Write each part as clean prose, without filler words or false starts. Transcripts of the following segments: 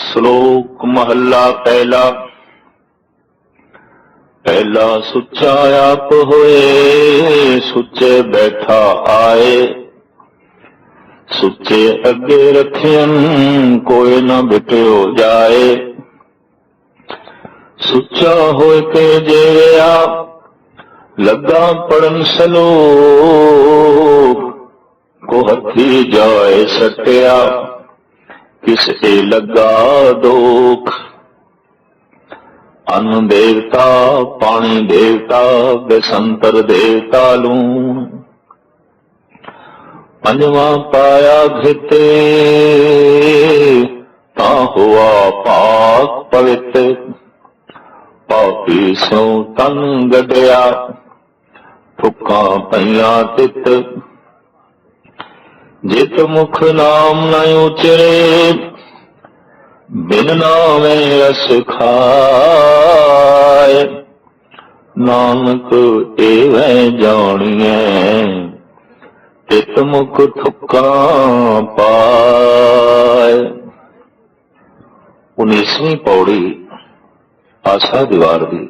ਸ਼ਲੋਕ ਮਹੱਲਾ ਪਹਿਲਾ। ਪਹਿਲਾ ਸੁੱਚਾ ਆਪ ਹੋਏ, ਸੁੱਚੇ ਬੈਠਾ ਆਏ। ਸੁੱਚੇ ਅੱਗੇ ਰੱਖਿਅਨ, ਕੋਇ ਨਾ ਬਿਟਿਓ ਜਾਏ। ਸੁੱਚਾ ਹੋਇ ਕੇ ਜੇਰਿਆ, ਲੱਗਾ ਪੜਨ ਸਲੋਕ। ਕੋ ਹੱਥੀ ਜਾਏ ਸਟਿਆ, ਕਿਸ ਏ ਲੱਗਾ ਦੋਖ। ਅੰਨ ਦੇਵਤਾ ਪਾਣੀ ਦੇਵਤਾ, ਬਸੰਤਰ ਦੇਵਤਾ ਲੂਣ। ਪੰਜਵਾਂ ਪਾਇਆ ਘਿਤੇ, ਤਾਂ ਹੋਆ ਪਾਕ ਪਵਿੱਤ। ਪਾਪੀ ਸਿਉ ਤਨ ਗੱਡਿਆ, ਫੁੱਕਾਂ ਪਈਆਂ ਤਿੱਤ। ਜਿਤ ਮੁਖ ਨਾਮ ਨ ਉਚਰੇ, ਬਿਨ ਨਾਮੇ ਰਸ ਖਾਏ। ਨਾਨਕ ਏਵੈ ਜਾਣੀਐ, ਤਿਤ ਮੁਖ ਥੁੱਕਾਂ ਪਾਏ। 19ਵੀਂ ਪੌੜੀ ਆਸਾ ਦੀਵਾਰ ਦੀ,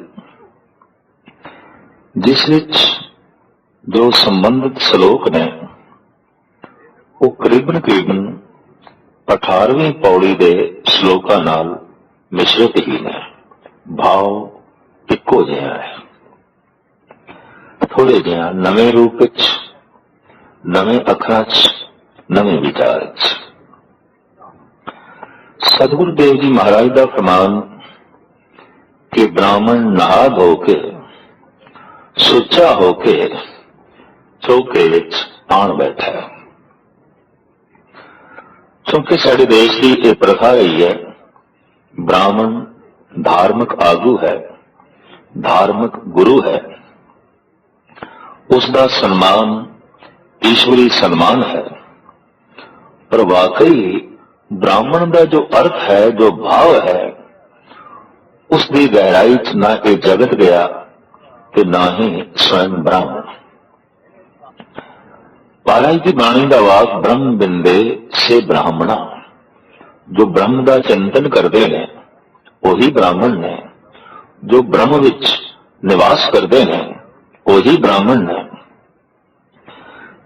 ਜਿਸ ਵਿੱਚ ਜੋ ਸੰਬੰਧਿਤ ਸ਼ਲੋਕ ਨੇ ਉਹ ਕਰੀਬਨ 18ਵੀਂ ਪੌੜੀ ਦੇ ਸ਼ਲੋਕਾਂ ਨਾਲ ਮਿਸ਼ਰਿਤ ਹੀ ਨੇ। ਭਾਵ ਇੱਕੋ ਜਿਹਾ ਹੈ, ਥੋੜੇ ਜਿਹਾ ਨਵੇਂ ਰੂਪ ਵਿੱਚ, ਨਵੇਂ ਅੱਖਰਾਂ 'ਚ, ਨਵੇਂ ਵਿਚਾਰ 'ਚ। ਸਤਿਗੁਰੂ ਦੇਵ ਜੀ ਮਹਾਰਾਜ ਦਾ ਫਰਮਾਨ ਕਿ ਬ੍ਰਾਹਮਣ ਨਹਾ ਧੋ ਕੇ, ਸੁੱਚਾ ਹੋ ਕੇ ਚੌਕੇ ਵਿੱਚ ਆਣ ਬੈਠਾ ਹੈ। ਕਿਉਂਕਿ ਸਾਡੇ ਦੇਸ਼ ਦੀ ਇਹ ਪ੍ਰਥਾ ਰਹੀ ਹੈ, ਬ੍ਰਾਹਮਣ ਧਾਰਮਿਕ ਆਗੂ ਹੈ, ਧਾਰਮਿਕ ਗੁਰੂ ਹੈ, ਉਸ ਦਾ ਸਨਮਾਨ ਈਸ਼ਵਰੀ ਸਨਮਾਨ ਹੈ। ਪਰ ਵਾਕਈ ਬ੍ਰਾਹਮਣ ਦਾ ਜੋ ਅਰਥ ਹੈ, ਜੋ ਭਾਵ ਹੈ, ਉਸ ਦੀ ਗਹਿਰਾਈ 'ਚ ਨਾ ਇਹ ਜਗਤ ਗਿਆ ਤੇ ਨਾ ਹੀ ਸਵੈਮ ਬ੍ਰਾਹਮਣ। ਮਹਾਰਾਜ ਦੀ ਬਾਣੀ ਦਾ ਵਾਕ ਬ੍ਰਹਮ ਬਿੰਦੇ ਸੇ ਬ੍ਰਾਹਮਣਾ। ਜੋ ਬ੍ਰਹਮ ਦਾ ਚਿੰਤਨ ਕਰਦੇ ਨੇ ਉਹੀ ਬ੍ਰਾਹਮਣ ਨੇ, ਜੋ ਬ੍ਰਹਮ ਵਿੱਚ ਨਿਵਾਸ ਕਰਦੇ ਨੇ ਉਹੀ ਬ੍ਰਾਹਮਣ ਨੇ,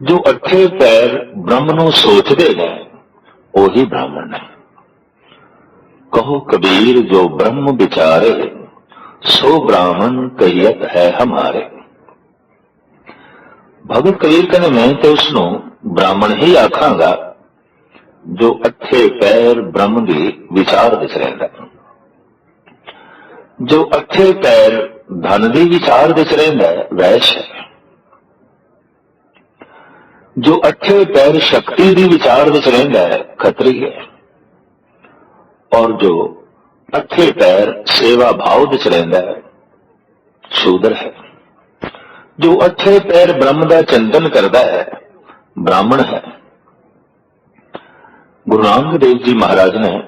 ਜੋ ਅੱਠੇ ਪੈਰ ਬ੍ਰਹਮ ਨੂੰ ਸੋਚਦੇ ਨੇ ਉਹੀ ਬ੍ਰਾਹਮਣ ਨੇ। ਕਹੋ ਕਬੀਰ ਜੋ ਬ੍ਰਹਮ ਵਿਚਾਰੇ, ਸੋ ਬ੍ਰਾਹਮਣ ਕਹੀਅਤ ਹੈ ਹਮਾਰੇ। ਭਗਤ ਕਬੀਰ ਕਹਿੰਦੇ ਮੈਂ ਤੇ ਉਸਨੂੰ ਬ੍ਰਾਹਮਣ ਹੀ ਆਖਾਂਗਾ ਜੋ ਅੱਠੇ ਪੈਰ ਬ੍ਰਹਮ ਦੀ ਵਿਚਾਰ ਵਿੱਚ ਰਹਿੰਦਾ, ਜੋ ਅੱਠੇ ਪੈਰ ਧਨ ਦੀ ਵਿਚਾਰ ਵਿੱਚ ਰਹਿੰਦਾ ਵੈਸ਼ ਹੈ, ਜੋ ਅੱਠੇ ਪੈਰ ਸ਼ਕਤੀ ਦੀ ਵਿਚਾਰ ਵਿੱਚ ਰਹਿੰਦਾ ਹੈ ਖੱਤਰੀ ਹੈ, ਔਰ ਜੋ ਅੱਠੇ ਪੈਰ ਸੇਵਾ ਭਾਵ ਵਿੱਚ ਰਹਿੰਦਾ ਹੈ ਸ਼ੂਦਰ ਹੈ। ਜੋ ਅੱਠੇ ਪੈਰ ਬ੍ਰਹਮ ਦਾ ਚਿੰਤਨ ਕਰਦਾ ਹੈ ਬ੍ਰਾਹਮਣ ਹੈ। ਗੁਰੂ ਨਾਨਕ ਦੇਵ ਜੀ ਮਹਾਰਾਜ ਨੇ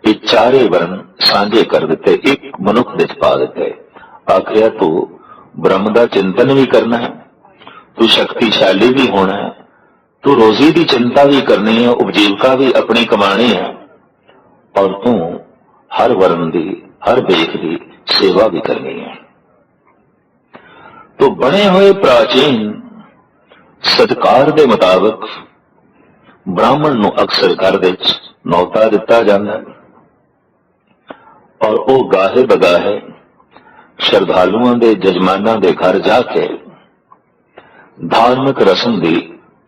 ਇਹ ਚਾਰੇ ਵਰਨ ਸਾਂਝੇ ਕਰ ਦਿੱਤੇ, ਇੱਕ ਮਨੁੱਖ ਵਿੱਚ ਪਾ ਦਿੱਤੇ। ਆਖਿਆ ਤੂੰ ਬ੍ਰਹਮ ਦਾ ਚਿੰਤਨ ਵੀ ਕਰਨਾ ਹੈ, ਤੂੰ ਸ਼ਕਤੀਸ਼ਾਲੀ ਵੀ ਹੋਣਾ ਹੈ, ਤੂੰ ਰੋਜ਼ੀ ਦੀ ਚਿੰਤਾ ਵੀ ਕਰਨੀ ਹੈ, ਉਪਜੀਵਕਾ ਵੀ ਆਪਣੀ ਕਮਾਣੀ ਹੈ, ਔਰ ਤੂੰ ਹਰ ਵਰਨ ਦੀ, ਹਰ ਵੇਖ ਦੀ ਸੇਵਾ ਵੀ ਕਰਨੀ ਹੈ। तो बने हुए प्राचीन सत्कार के मुताबिक ब्राह्मण नूं अक्सर घर विच नौता दिता जाता है, और वह गाहे बगाहे श्रद्धालुओं के जजमानां के घर जाके धार्मिक रस्म की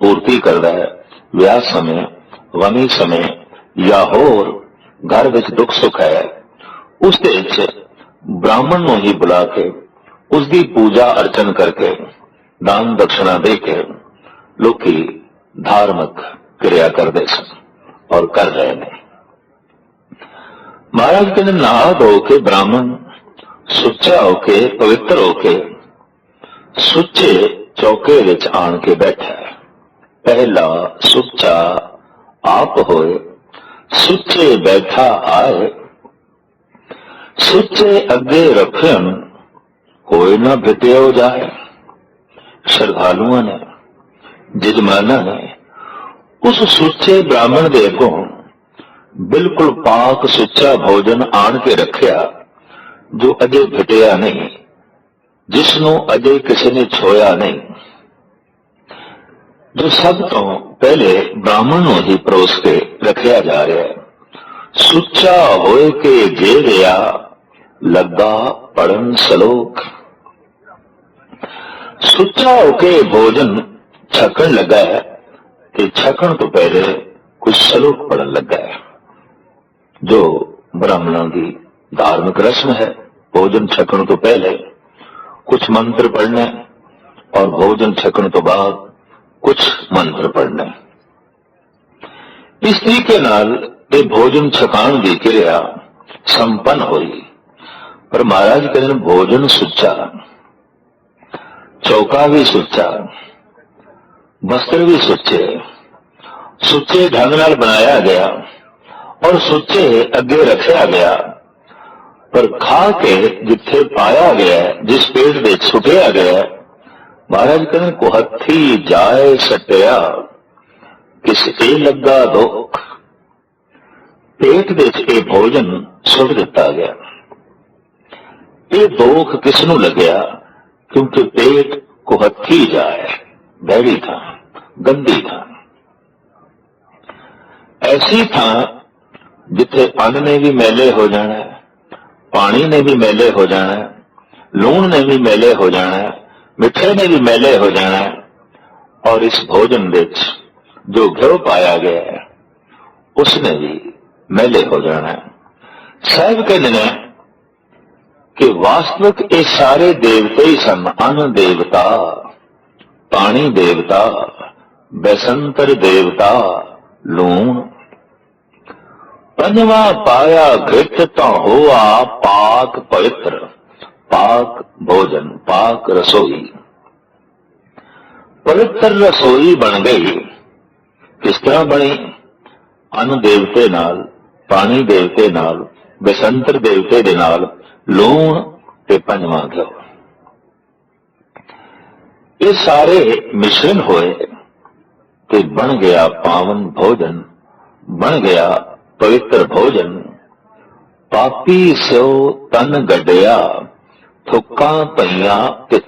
पूर्ति करता है। विआह समय, गमी समय या होर घर विच दुख सुख है, उस दे विच ब्राह्मण नूं ही बुला के उसकी पूजा अर्चन करके दान दक्षिणा दे के लोग धार्मिक क्रिया करते सन और कर रहे हैं। महाराज कहते नहा धो के ब्राह्मण सुच्चा होके पवित्र होके सुच्चे चौके विच आन के बैठा है। पहला सुच्चा आप होए, सुच्चे बैठा आए। सुच्चे अगे रखन, कोई ना बिटियो जाए। श्रद्धालुओं ने, जजमाना ने उस सुच्चे ब्राह्मण दे अगों बिल्कुल पाक सुच्चा भोजन आण के रखिया, जो अजे घटिया नहीं, जिसनों अजे किसी ने छोया नहीं। जो सब तो पहले ब्राह्मण नूं ही परोस के रखिया जा रहा है। सुच्चा होए के जे रिया, लगा पढ़न सलोक। सुच्चा होके भोजन छकन लगा है कि छकन तो पहले कुछ सलोक पढ़न लगा है, जो ब्राह्मणों की धार्मिक रस्म है। भोजन छकन तो पहले कुछ मंत्र पढ़ने और भोजन छकन तो बाद कुछ मंत्र पढ़ने। इस तरीके नाल ये भोजन छकाण की क्रिया संपन्न हुई। पर महाराज कहते भोजन सुच्चा, चौका भी सुच्चा, वस्त्र भी सुच्चे, सुच्चे ढंग नाल बनाया गया और सुच्चे अगे रखा गया। पर खा के जिथे पाया गया, जिस पेट में सुटिया गया, महाराज कहते को हथी जाए सटिया, किस ए लगा दुख। पेट के भोजन सुट दिता गया। ये दुख किसनू लग्या? क्योंकि पेट को हथी जाए, भैड़ी था, गंदी था। ऐसी था जिथे अन्न ने भी मैले हो जाना है, पानी ने भी मैले हो जाना है, लूण ने भी मैले हो जाना है, मिठे ने भी मैले हो जाना है, और इस भोजन विच जो घ्यो पाया गया है उसने भी मैले हो जाना है। साहब कहते हैं कि वास्तविक ये सारे देवते ही सन। अन्न देवता, पानी देवता, बैसंतर देवता, लूण। पंजवा पाया घृत तो हुआ पाक पवित्र। पाक भोजन, पाक रसोई, पवित्र रसोई बन गई। किस तरह बनी? अन्न देवते नाल, पानी देवते नाल, बैसंतर देवते दे नाल, लूण ते पंजवा घ्यो, ये सारे मिश्रण होए ते बन गया पावन भोजन, बन गया पवित्र भोजन। पापी स्यो तन गड्या, थुक्का पईया तित।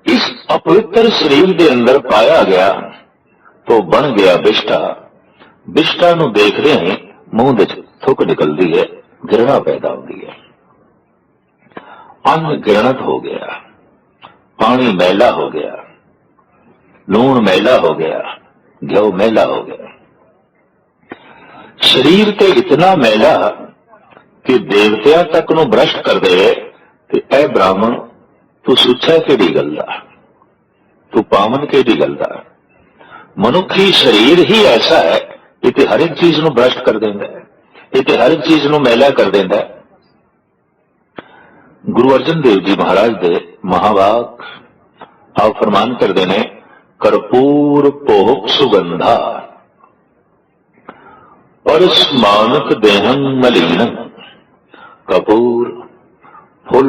इस अपवित्र शरीर के अंदर पाया गया तो बन गया विष्ठा। विष्ठा नूं देखदे ही मूंह विच थुक निकलती है, घृणा पैदा होती है। अन्न घृणत हो गया, पानी मैला हो गया, लूण मैला हो गया, घ्यो मैला हो गया। शरीर ते इतना मैला कि देवतियां तक नूं भ्रष्ट कर दे कि ऐ ब्राह्मण तू सुच्चा केड़ी गल दा, तू पावन केड़ी गल दा। मनुखी शरीर ही ऐसा है, ये हर एक चीज नूं भ्रष्ट कर देंदा है, ये हर एक चीज नूं मैला कर देंदा है। गुरु अर्जन देव जी महाराज दे महावाक आप फरमान करते हैं, कर्पूर पोहक सुगंधा परस्मानक देहं मलीन। कपूर, फुल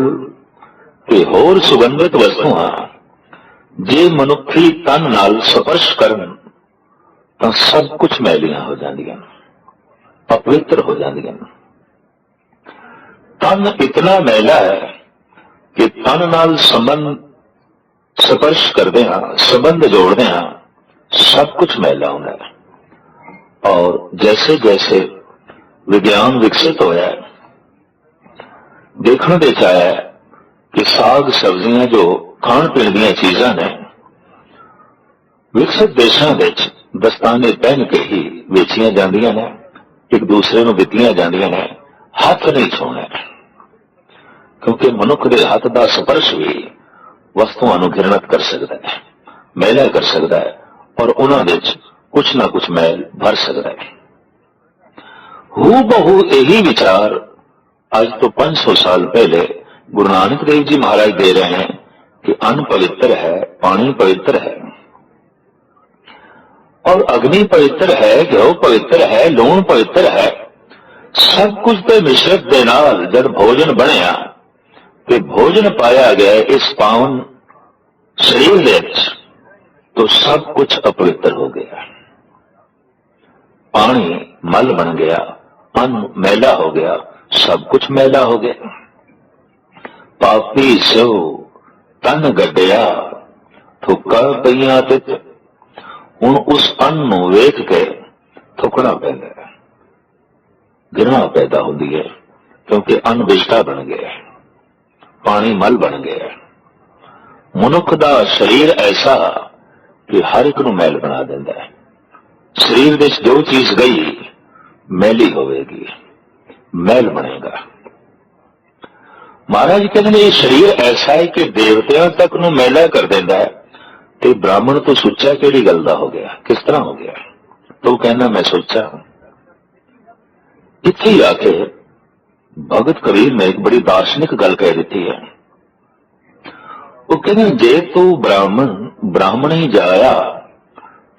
ते होर सुगंधित वस्तुआं जे मनुखी तन नाल स्पर्श करन तां सब कुछ मैलियां हो जांदियां, अपवित्र हो जांदियां। तन इतना मैला है कि तन नाल संबंध स्पर्श करते हैं, संबंध जोड़ते हैं, सब कुछ मैला होता है। और जैसे जैसे विज्ञान विकसित होया है, देखने देख आया है कि साग सब्जियां जो खाण पीण दी चीजां ने विकसित देशों में दस्ताने पहन के ही वेचिया जांदियां ने, एक दूसरे नूं दित्तियां जांदियां ने। हाथ नहीं छूने, क्योंकि मनुख के हाथ का स्पर्श भी वस्तुओं नूं घृणित कर सकता है, मैला कर सकता है, और उन्हां विच कुछ ना कुछ मैल भर सकता है। हूबहू यही विचार आज तो 500 साल पहले गुरु नानक देव जी महाराज दे रहे हैं कि अन्न पवित्र है, पानी पवित्र है, और अग्नि पवित्र है, घ्यो पवित्र है, लूण पवित्र है। सब कुछ के मिश्रत दे नाल जब भोजन बनया कि भोजन पाया गया इस पावन शरीर दे विच, तो सब कुछ अपवित्र हो गया। पानी मल बन गया, अन्न मैला हो गया, सब कुछ मैला हो गया। पापी सो तन गड्डिया थुक्का पईयां तित। हुण उस अन्न नूं वेख के थुकना पैंदा है, घृणा पैदा होती है, क्योंकि अन्न विष्ठा बन गया, पानी मल बन गया। मनुख दा शरीर ऐसा कि हर एक नूं मैल बना देंदा है। शरीर विच जो चीज गई मैली होवेगी, मैल बनेगा। महाराज कहते हैं ये शरीर ऐसा है कि देवतियां तक नूं मैला कर देंदा है, ते ब्राह्मण तो सुच्चा केड़ी गल दा हो गया, किस तरह हो गया? तो कहना मैं सोचा। इत्थे ही आके भगत कबीर ने एक बड़ी दार्शनिक गल कह दी है। वो कहते जे तू ब्राह्मण ही जाया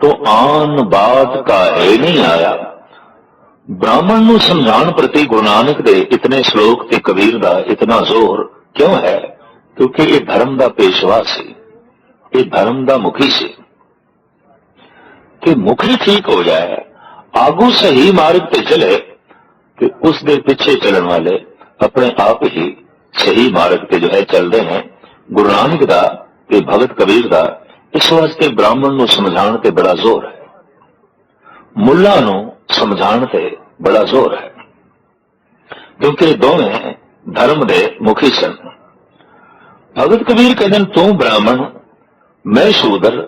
तो आन बात का है नहीं आया। ब्राह्मण नूं समझाण प्रति गुरु नानक दे इतने श्लोक ते कबीर दा इतना जोर क्यों है? क्योंकि ये धर्म दा पेशवा सी, ये धर्म दा मुखी सी। कि मुखी ठीक हो जाए, आगू सही मार्ग पे चले, कि उस दे पीछे चलने वाले अपने आप ही सही मार्ग पे जो है चलते हैं। गुरु नानक दा ते भगत कबीर दा इस वास्ते ब्राह्मण नूं समझाण ते बड़ा जोर है, मुल्ला नूं समझाण ते बड़ा जोर है, क्योंकि दोवें धर्म दे मुखी सन। भगत कबीर कहते हैं तू ब्राह्मण मैं शूदर,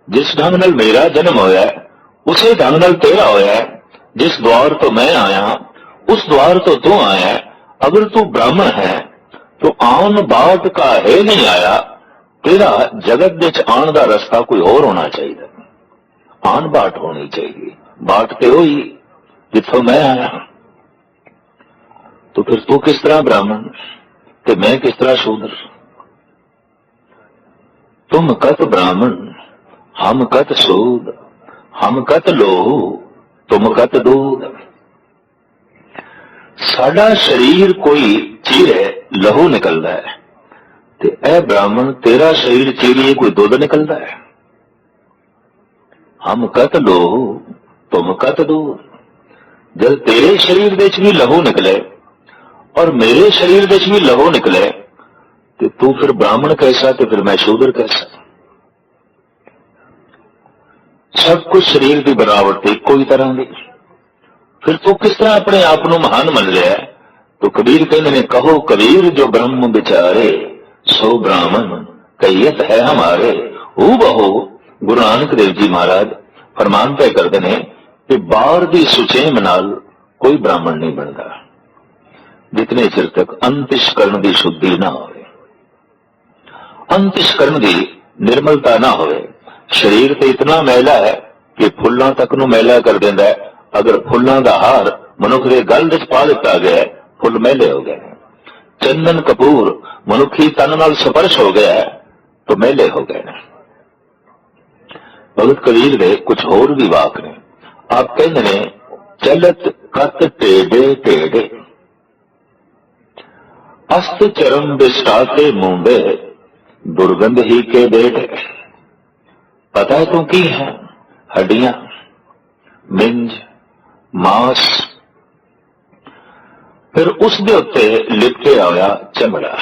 जिस ढंग नाल मेरा जन्म होया है उसे ढंग नाल तेरा होया है। जिस द्वार तो मैं आया उस द्वार तो तू आया है। अगर तू ब्राह्मण है तो आन बाट का है नहीं आया, तेरा जगत विच आन दा रस्ता कोई और होना चाहिए, आन बाट होनी चाहिए। बाट ते होई जिथों मैं आया, तो फिर तू किस तरह ब्राह्मण ते मैं किस तरह शूद्र? तुम कत ब्राह्मण हम कत सूद, हम कत लोहू तुम कत दूध। साडा शरीर कोई चीरे लहू निकलता है, ते ऐ ब्राह्मण तेरा शरीर चीरिए कोई दुध निकलता है। हम कत लोहू तुम कत दूध। जब तेरे शरीर विच भी लहू निकले और मेरे शरीर विच भी लहू निकले, तो तू फिर ब्राह्मण कैसा, तो फिर मैं शूद्र कैसा? सब कुछ शरीर की बनावट थी कोई तरह की, फिर तू किस तरह अपने आप को महान मन लिया? तो कबीर कहते ने कहो कबीर जो ब्रह्म विचारे सो ब्राह्मण कहियत है हमारे। हू बहो गुरु नानक देव जी महाराज फरमान तय करते हैं कि बाहर की सुचेम नाल कोई ब्राह्मण नहीं बनता, जितने चिर तक अंतस्करण की शुद्धि ना हो, अंतस्करण की निर्मलता ना हो। शरीर तो इतना मैला है कि फुल्लां तक नूं मैला कर देंदा है। अगर फुल्लां दा हार मनुख के गल विच पा दिता गया, फुल मैले हो गए। चंदन कपूर मनुखी तन नाल स्पर्श हो गया है तो मैले हो गए। भगत कबीर दे कुछ होर भी वाक ने। आप कहते ने चलत कत टेढ़े टेढ़े, अस्त चरम बिस्टाते मुंबे दुर्गंध ही के बेटे। पता है तू की है? हड्डियां, मिंज, मांस, फिर उस दे उत्ते लिपटे आया चमड़ा।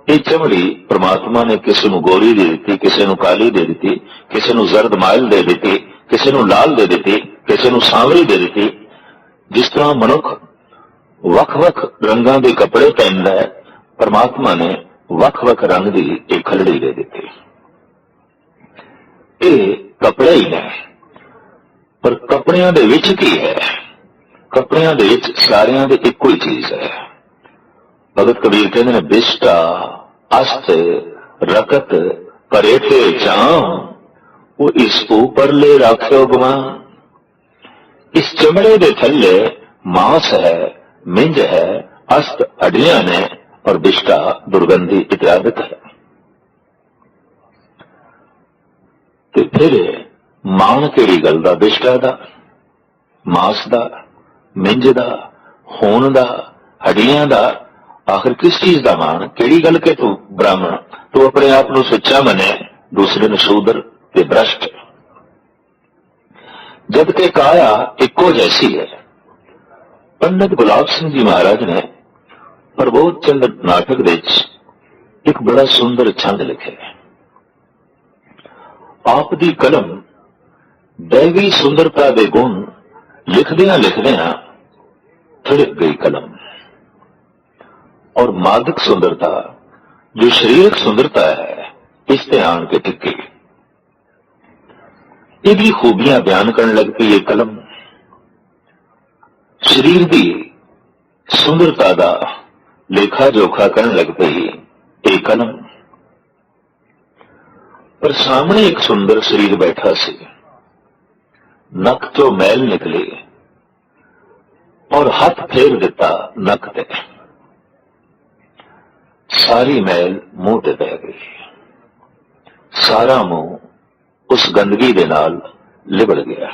ये चमड़ी परमात्मा ने किसी को गोरी दे दी, किसी को काली दे दी, किसी को जर्द माइल दे दी, किसी को लाल दे दी, किसी को सांवरी दे दी। जिस तरह मनुख वख-वख रंगां दे कपड़े पहनदा है, परमात्मा ने वख-वख रंग दी एक खलड़ी दे दी। ये कपड़े ही ने, पर कपड़ियां दे विच की है? कपड़ियां दे विच सारियां दे इक्को ही चीज है। भगत कबीर कहते हैं बिष्टा अस्त रकत परेठे जाम, वो इस ऊपर ले राख्यो गुमान। इस चमड़े दे थल्ले मांस है, मिंज है, अस्त हड्डियां ने और बिष्टा दुर्गंधी इत्यादि है। ते फिर मान केड़ी गल दा? बिष्टा दा, मांस दा, मिंज दा, खून दा, हड्डियां दा। आखिर किस चीज का मान? केड़ी गल के तू ब्राह्मण, तू अपने आप को सच्चा मने, दूसरे ने शूद्र ते भ्रष्ट। जबकि काया इक्को जैसी है। पंडित गुलाब सिंह जी महाराज ने प्रबोध चंद्र नाटक विच एक बड़ा सुंदर छंद लिखे। आप दी कलम दैवी सुंदरता दे गुण लिखदियां लिखदियां थिड़क गई कलम, और मादक सुंदरता जो शरीरक सुंदरता है इस ते आन के टिकी। इहदी खूबियां बयान करने लग पई ये कलम। शरीर की सुंदरता का लेखा जोखा करने लग पई ये कलम। पर सामने एक सुंदर शरीर बैठा सी, नक चो मैल निकली और हाथ फेर दिता नक ते, सारी मैल मुंह ते पै गई। सारा मुंह उस गंदगी दे नाल लिबड़ गया।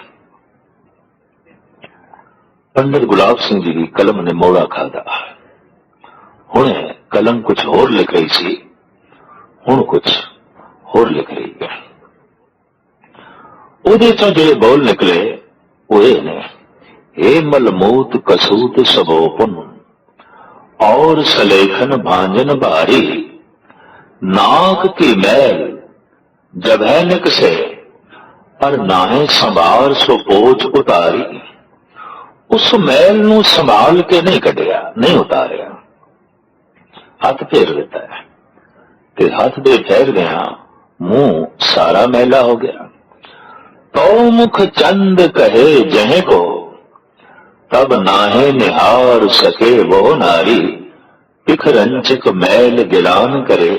पंडित गुलाब सिंह जी की कलम ने मोड़ा खादा। हुणे कलम कुछ होर लिख रही सी, हुण कुछ होर लिख रही है। उहदे चों जिहड़े बोल निकले वो ये ने, हे मलमूत कसूत सबोपन और सलेखन भांजन भारी, नाक की मैल जब है निक से पर नाहे संभार सो पोच उतारी। उस मैल नूं संभाल के नहीं कढ़िया, नहीं उतारिया, हाथ फेर दिता है ते हाथ दे फेर गया मुंह सारा मैला हो गया। तो मुख चंद कहे जहे को तब नाहे निहार सके वो नारी। पिख रंचक मैल गिलान करे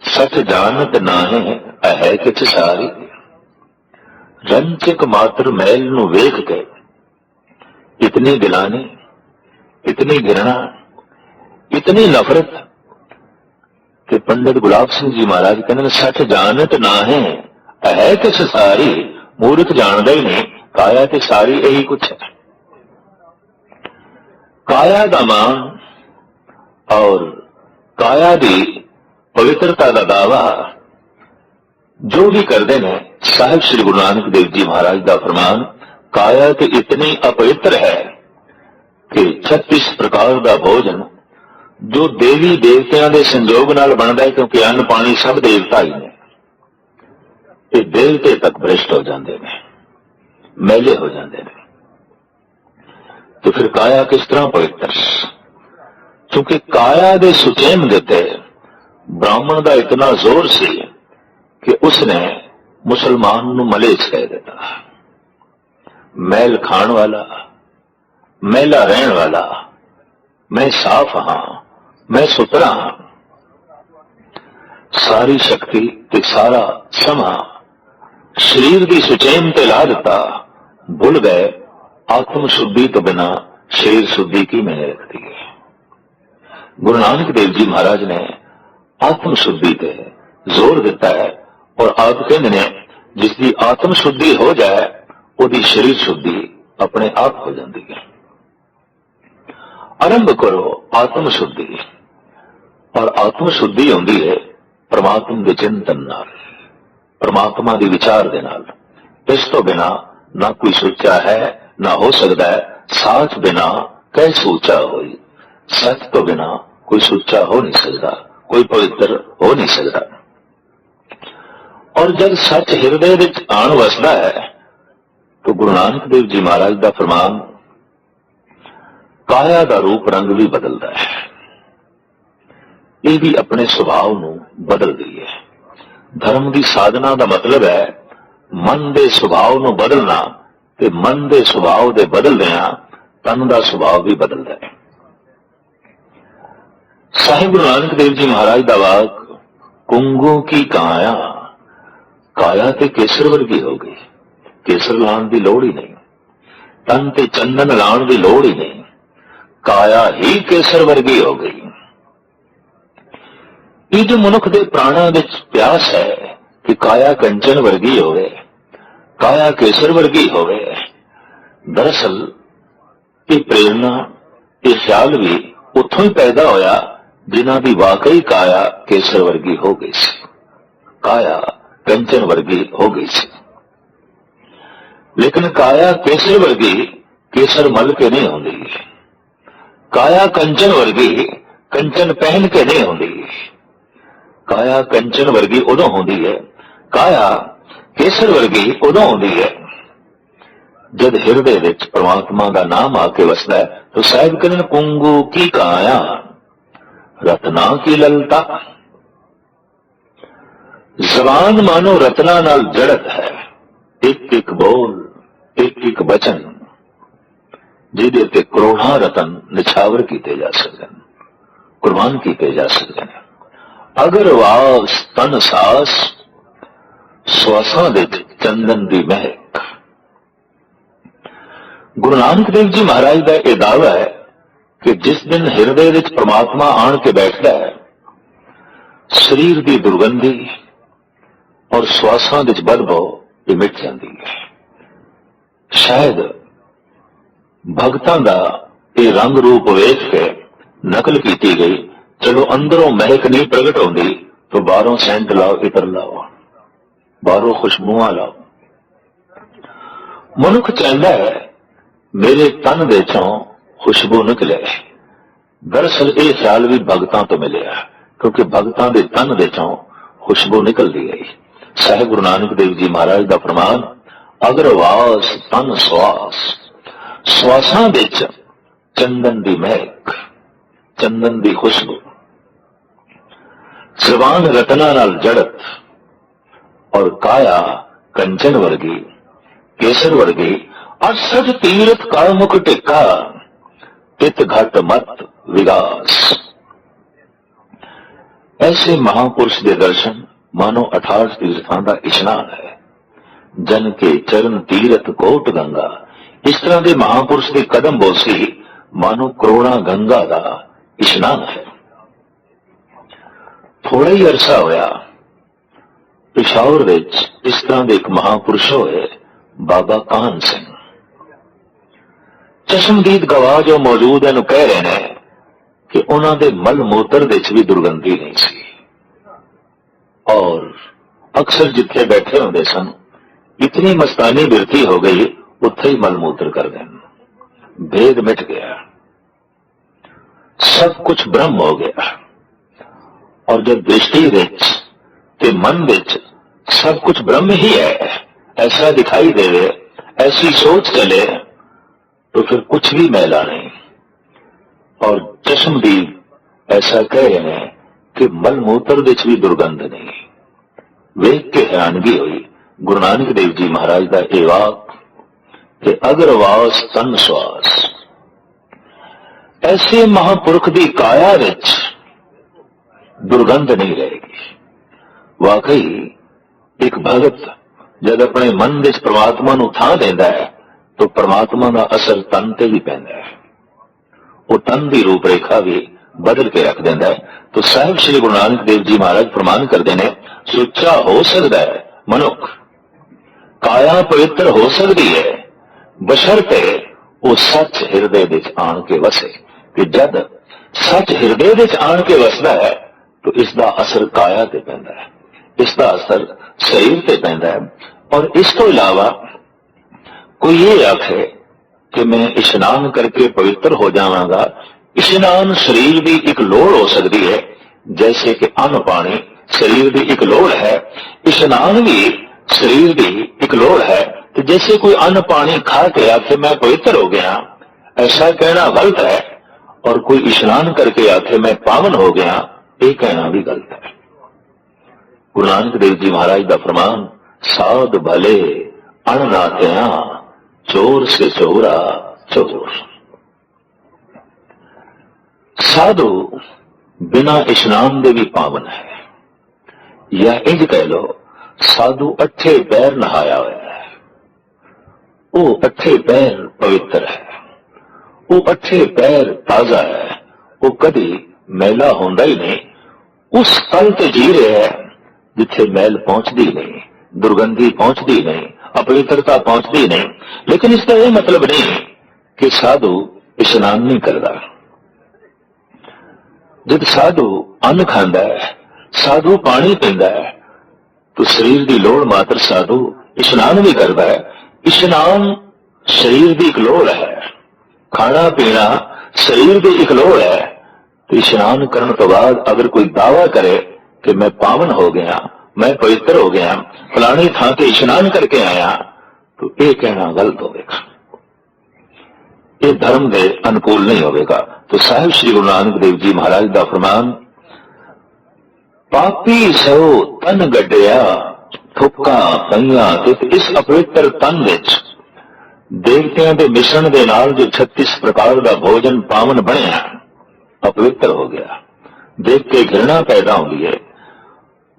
सठ जानत नाहे अह किछ सारी। रंचक मात्र मैल नूं वेख के इतनी गिलानी, इतनी घृणा, इतनी नफरत कि पंडित गुलाब सिंह जी महाराज कहते सठ जानत नाहे अह किछ सारी। मूर्ख जानदा ही नहीं, काया ते सारी यही कुछ है। काया का मान और काया की पवित्रता का दावा जो भी करते हैं, साहिब श्री गुरु नानक देव जी महाराज का फरमान, काया तो इतनी अपवित्र है कि 36 प्रकार का भोजन जो देवी देवतियों के संजोग नाल बनता है, क्योंकि अन्न पानी सब देवता ही ने, ये देवते तक भ्रष्ट हो जाते हैं, मैले हो जाते हैं। तो फिर काया किस तरह पवित्र? क्योंकि काया दे सुचेम देते ब्राह्मण का इतना जोर सी कि उसने मुसलमान नूं मलेच कह दिता। मैल खाण वाला, मैला रहन वाला, मैं साफ हाँ, मैं सुथरा हाँ। सारी शक्ति ते सारा समा शरीर की सुचेम ते ला दिता। भूल गए आत्म शुद्धि तो बिना शरीर शुद्धि की मैंने रखती है। गुरु नानक देव जी महाराज ने आत्म शुद्धि पे जोर दिता है, और आप कहते ने जिसकी आत्म शुद्धि हो जाए उसकी शरीर शुद्धि अपने आप हो जाती है। आरंभ करो आत्म शुद्धि, और आत्म शुद्धि होती है परमात्मा के चिंतन नाल, परमात्मा के विचार दे नाल। इस तो बिना ना कोई सोचा है ना हो सकता है। साच बिना कह सोचा होई, सच तो बिना कोई सोचा हो नहीं सकता, कोई पवित्र हो नहीं सकता। और जब सच हृदय विच आन वसदा है तो गुरु नानक देव जी महाराज का फरमान, काया का रूप रंग भी बदलता है। ये भी अपने सुभाव नूं बदल दी है। धर्म की साधना का मतलब है मन के सुभाव नूं बदलना, ते मन के सुभाव दे बदलदियां तन का सुभाव भी बदलता है। साहिब गुरु नानक देव जी महाराज का वाक, कुंगों की काया, काया ते केसर वर्गी हो गई। केसर लाण की लोड़ ही नहीं, तन ते चंदन लाण की लोड़ ही नहीं, काया ही केसर वर्गी हो गई। ये जो मनुख के प्राणों में प्यास है कि काया कंचन वर्गी होवे, काया केसर वर्गी होवे, दरअसल ये प्रेरणा, ये ख्याल भी उथों ही पैदा होया जिन्हां दी वाकई काया केसर वर्गी हो गई सी, काया कंचन वर्गी हो गई सी। लेकिन काया केसर वर्गी केसर मल के नहीं होंदी, काया कंचन वर्गी कंचन पहन के नहीं होंदी। काया कंचन वर्गी उदों होंदी है, काया केसर वर्गी उदों होंदी है जद हिरदे विच परमात्मा का नाम आके वसदा है। तो साहिब कहते कुंगू की काया रत्ना की ललता। जबान मानो रत्ना नाल जड़त है, एक एक बोल एक एक वचन जिहदे ते करोड़ां रतन निछावर कीते जा सकदे, कुर्बान कीते जा सकदे ने। अगर वास तन सास श्वासां दे चंदन दी महक। गुरु नानक देव जी महाराज का यह दावा है कि जिस दिन हिरदे विच परमात्मा आन के बैठता है, शरीर की दुर्गंधी और श्वासां विच बदबू ये मिट जाती है। शायद भगतां दा ये रंग रूप वेख के नकल की गई, चलो अंदरों महक नहीं प्रगट होंदी तो बाहरों सेंट लाओ, इतर लाओ, बाहरों खुशबुआं लाओ। मनुख चाहता है मेरे तन दे चों खुशबू निकले। दरअसल यह ख्याल भी भगतां तो मिले, क्योंकि भगतां दे तन दे चों खुशबू निकलती गई। साहिब गुरु नानक देव जी महाराज का फरमान, अगर वास तन श्वास, श्वासां विच चंदन दी महक, चंदन दी खुशबू। जबान रतना नाल जड़त और काया कंचन वर्गी केसर वर्गी। अरसठ तीरथ कामुक टिका, तित घट मत विगास। ऐसे महापुरुष के दर्शन मानो 68 तीर्थां का इशनान है। जन के चरण तीरथ कोट गंगा। इस तरह के महापुरुष के कदम बोसी मानो करोड़ा गंगा का इशनान है। थोड़ा ही अरसा होया पिशावर विच इस तरह के एक महापुरुष होए बाबा कान सिंह। चश्मदीद गवाह जो मौजूद है कह रहे हैं कि उन्होंने मल मूत्र विच भी दुर्गंधी नहीं सी, और अक्सर जिथे बैठे होंगे सन इतनी मस्तानी बिरती हो गई उत्थे ही मल मूत्र कर देन। भेद मिट गया, सब कुछ ब्रह्म हो गया। और जब दृष्टि विच ते मन विच सब कुछ ब्रह्म ही है ऐसा दिखाई दे, ऐसी सोच चले, तो फिर कुछ भी मैला नहीं। और चश्मदीद ऐसा कह रहे हैं कि मल मूत्र विच भी दुर्गंध नहीं। वेख के हैरानगी हुई गुरु नानक देव जी महाराज का यह वाक कि अगर वास तन श्वास। ऐसे महापुरुष की काया विच दुर्गंध नहीं रहेगी। वाकई एक भगत जब अपने मन विच परमात्मा नूं थां देंदा है तो परमात्मा का असर तन ते भी पैंदा है। वो तन की रूपरेखा भी बदल के रख देंदा है। तो साहिब श्री गुरु नानक देव जी महाराज प्रमाण करते हैं, सुच्चा हो सकता है मनुख, काया पवित्र हो सकती है, बशर्ते वो सच हिरदे विच आण के वसे। कि जब सच हिरदे विच आण के वसदा है तो इसका असर काया ते पैंदा है, इसका असर शरीर ते पैंदा है। और इस तो इलावा कोई ये आखे कि मैं इशनान करके पवित्र हो जावांगा, इशनान शरीर की एक लोड़ हो सकती है, जैसे कि अन्न पानी शरीर की एक लोड़ है, इशनान भी शरीर की एक लोड़ है। तो जैसे कोई अन्न पानी खा के आखे मैं पवित्र हो गया, ऐसा कहना गलत है। और कोई इशनान करके आखे मैं पावन हो गया, ये कहना भी गलत है। गुरु नानक देव जी महाराज का फरमान, साध भले अण नात्या चोर से चोरा चोर। साधु बिना इशनान दे भी पावन है, या इंज कह लो साधु अठे पैर नहाया हुआ है, वो अठे पैर पवित्र है, वो अठे पैर ताजा है, वो कभी मैला होंदा ही नहीं। उस स्थल ते जी रहे है जिथे मैल पहुंचती नहीं, दुर्गंधी पहुंचती नहीं, अपवित्रता पहुंचती नहीं। लेकिन इसका यह मतलब नहीं कि साधु इशनान नहीं करता। जब साधु अन्न खांदा है, साधु पानी पींदा है, तो शरीर की लोड़ मात्र साधु इशनान भी करता है। इशनान शरीर की एक लोड़ है, खाना पीना शरीर की एक लोड़ है। तो इशनान करने तो बाद अगर कोई दावा करे कि मैं पावन हो गया, मैं पवित्र हो गया, फलानी थां ते इशनान करके आया, तो यह कहना गलत होगा, ये धर्म के अनुकूल नहीं होगा। तो साहिब श्री गुरु नानक देव जी महाराज का फरमान, पापी सो तन गड्डिया थुक्का पईयां ते इस अपवित्र तन विच देवतियां के मिश्रण के नाल जो 36 प्रकार का भोजन पावन बनया अपवित्र हो गया। देख के घृणा पैदा होती है।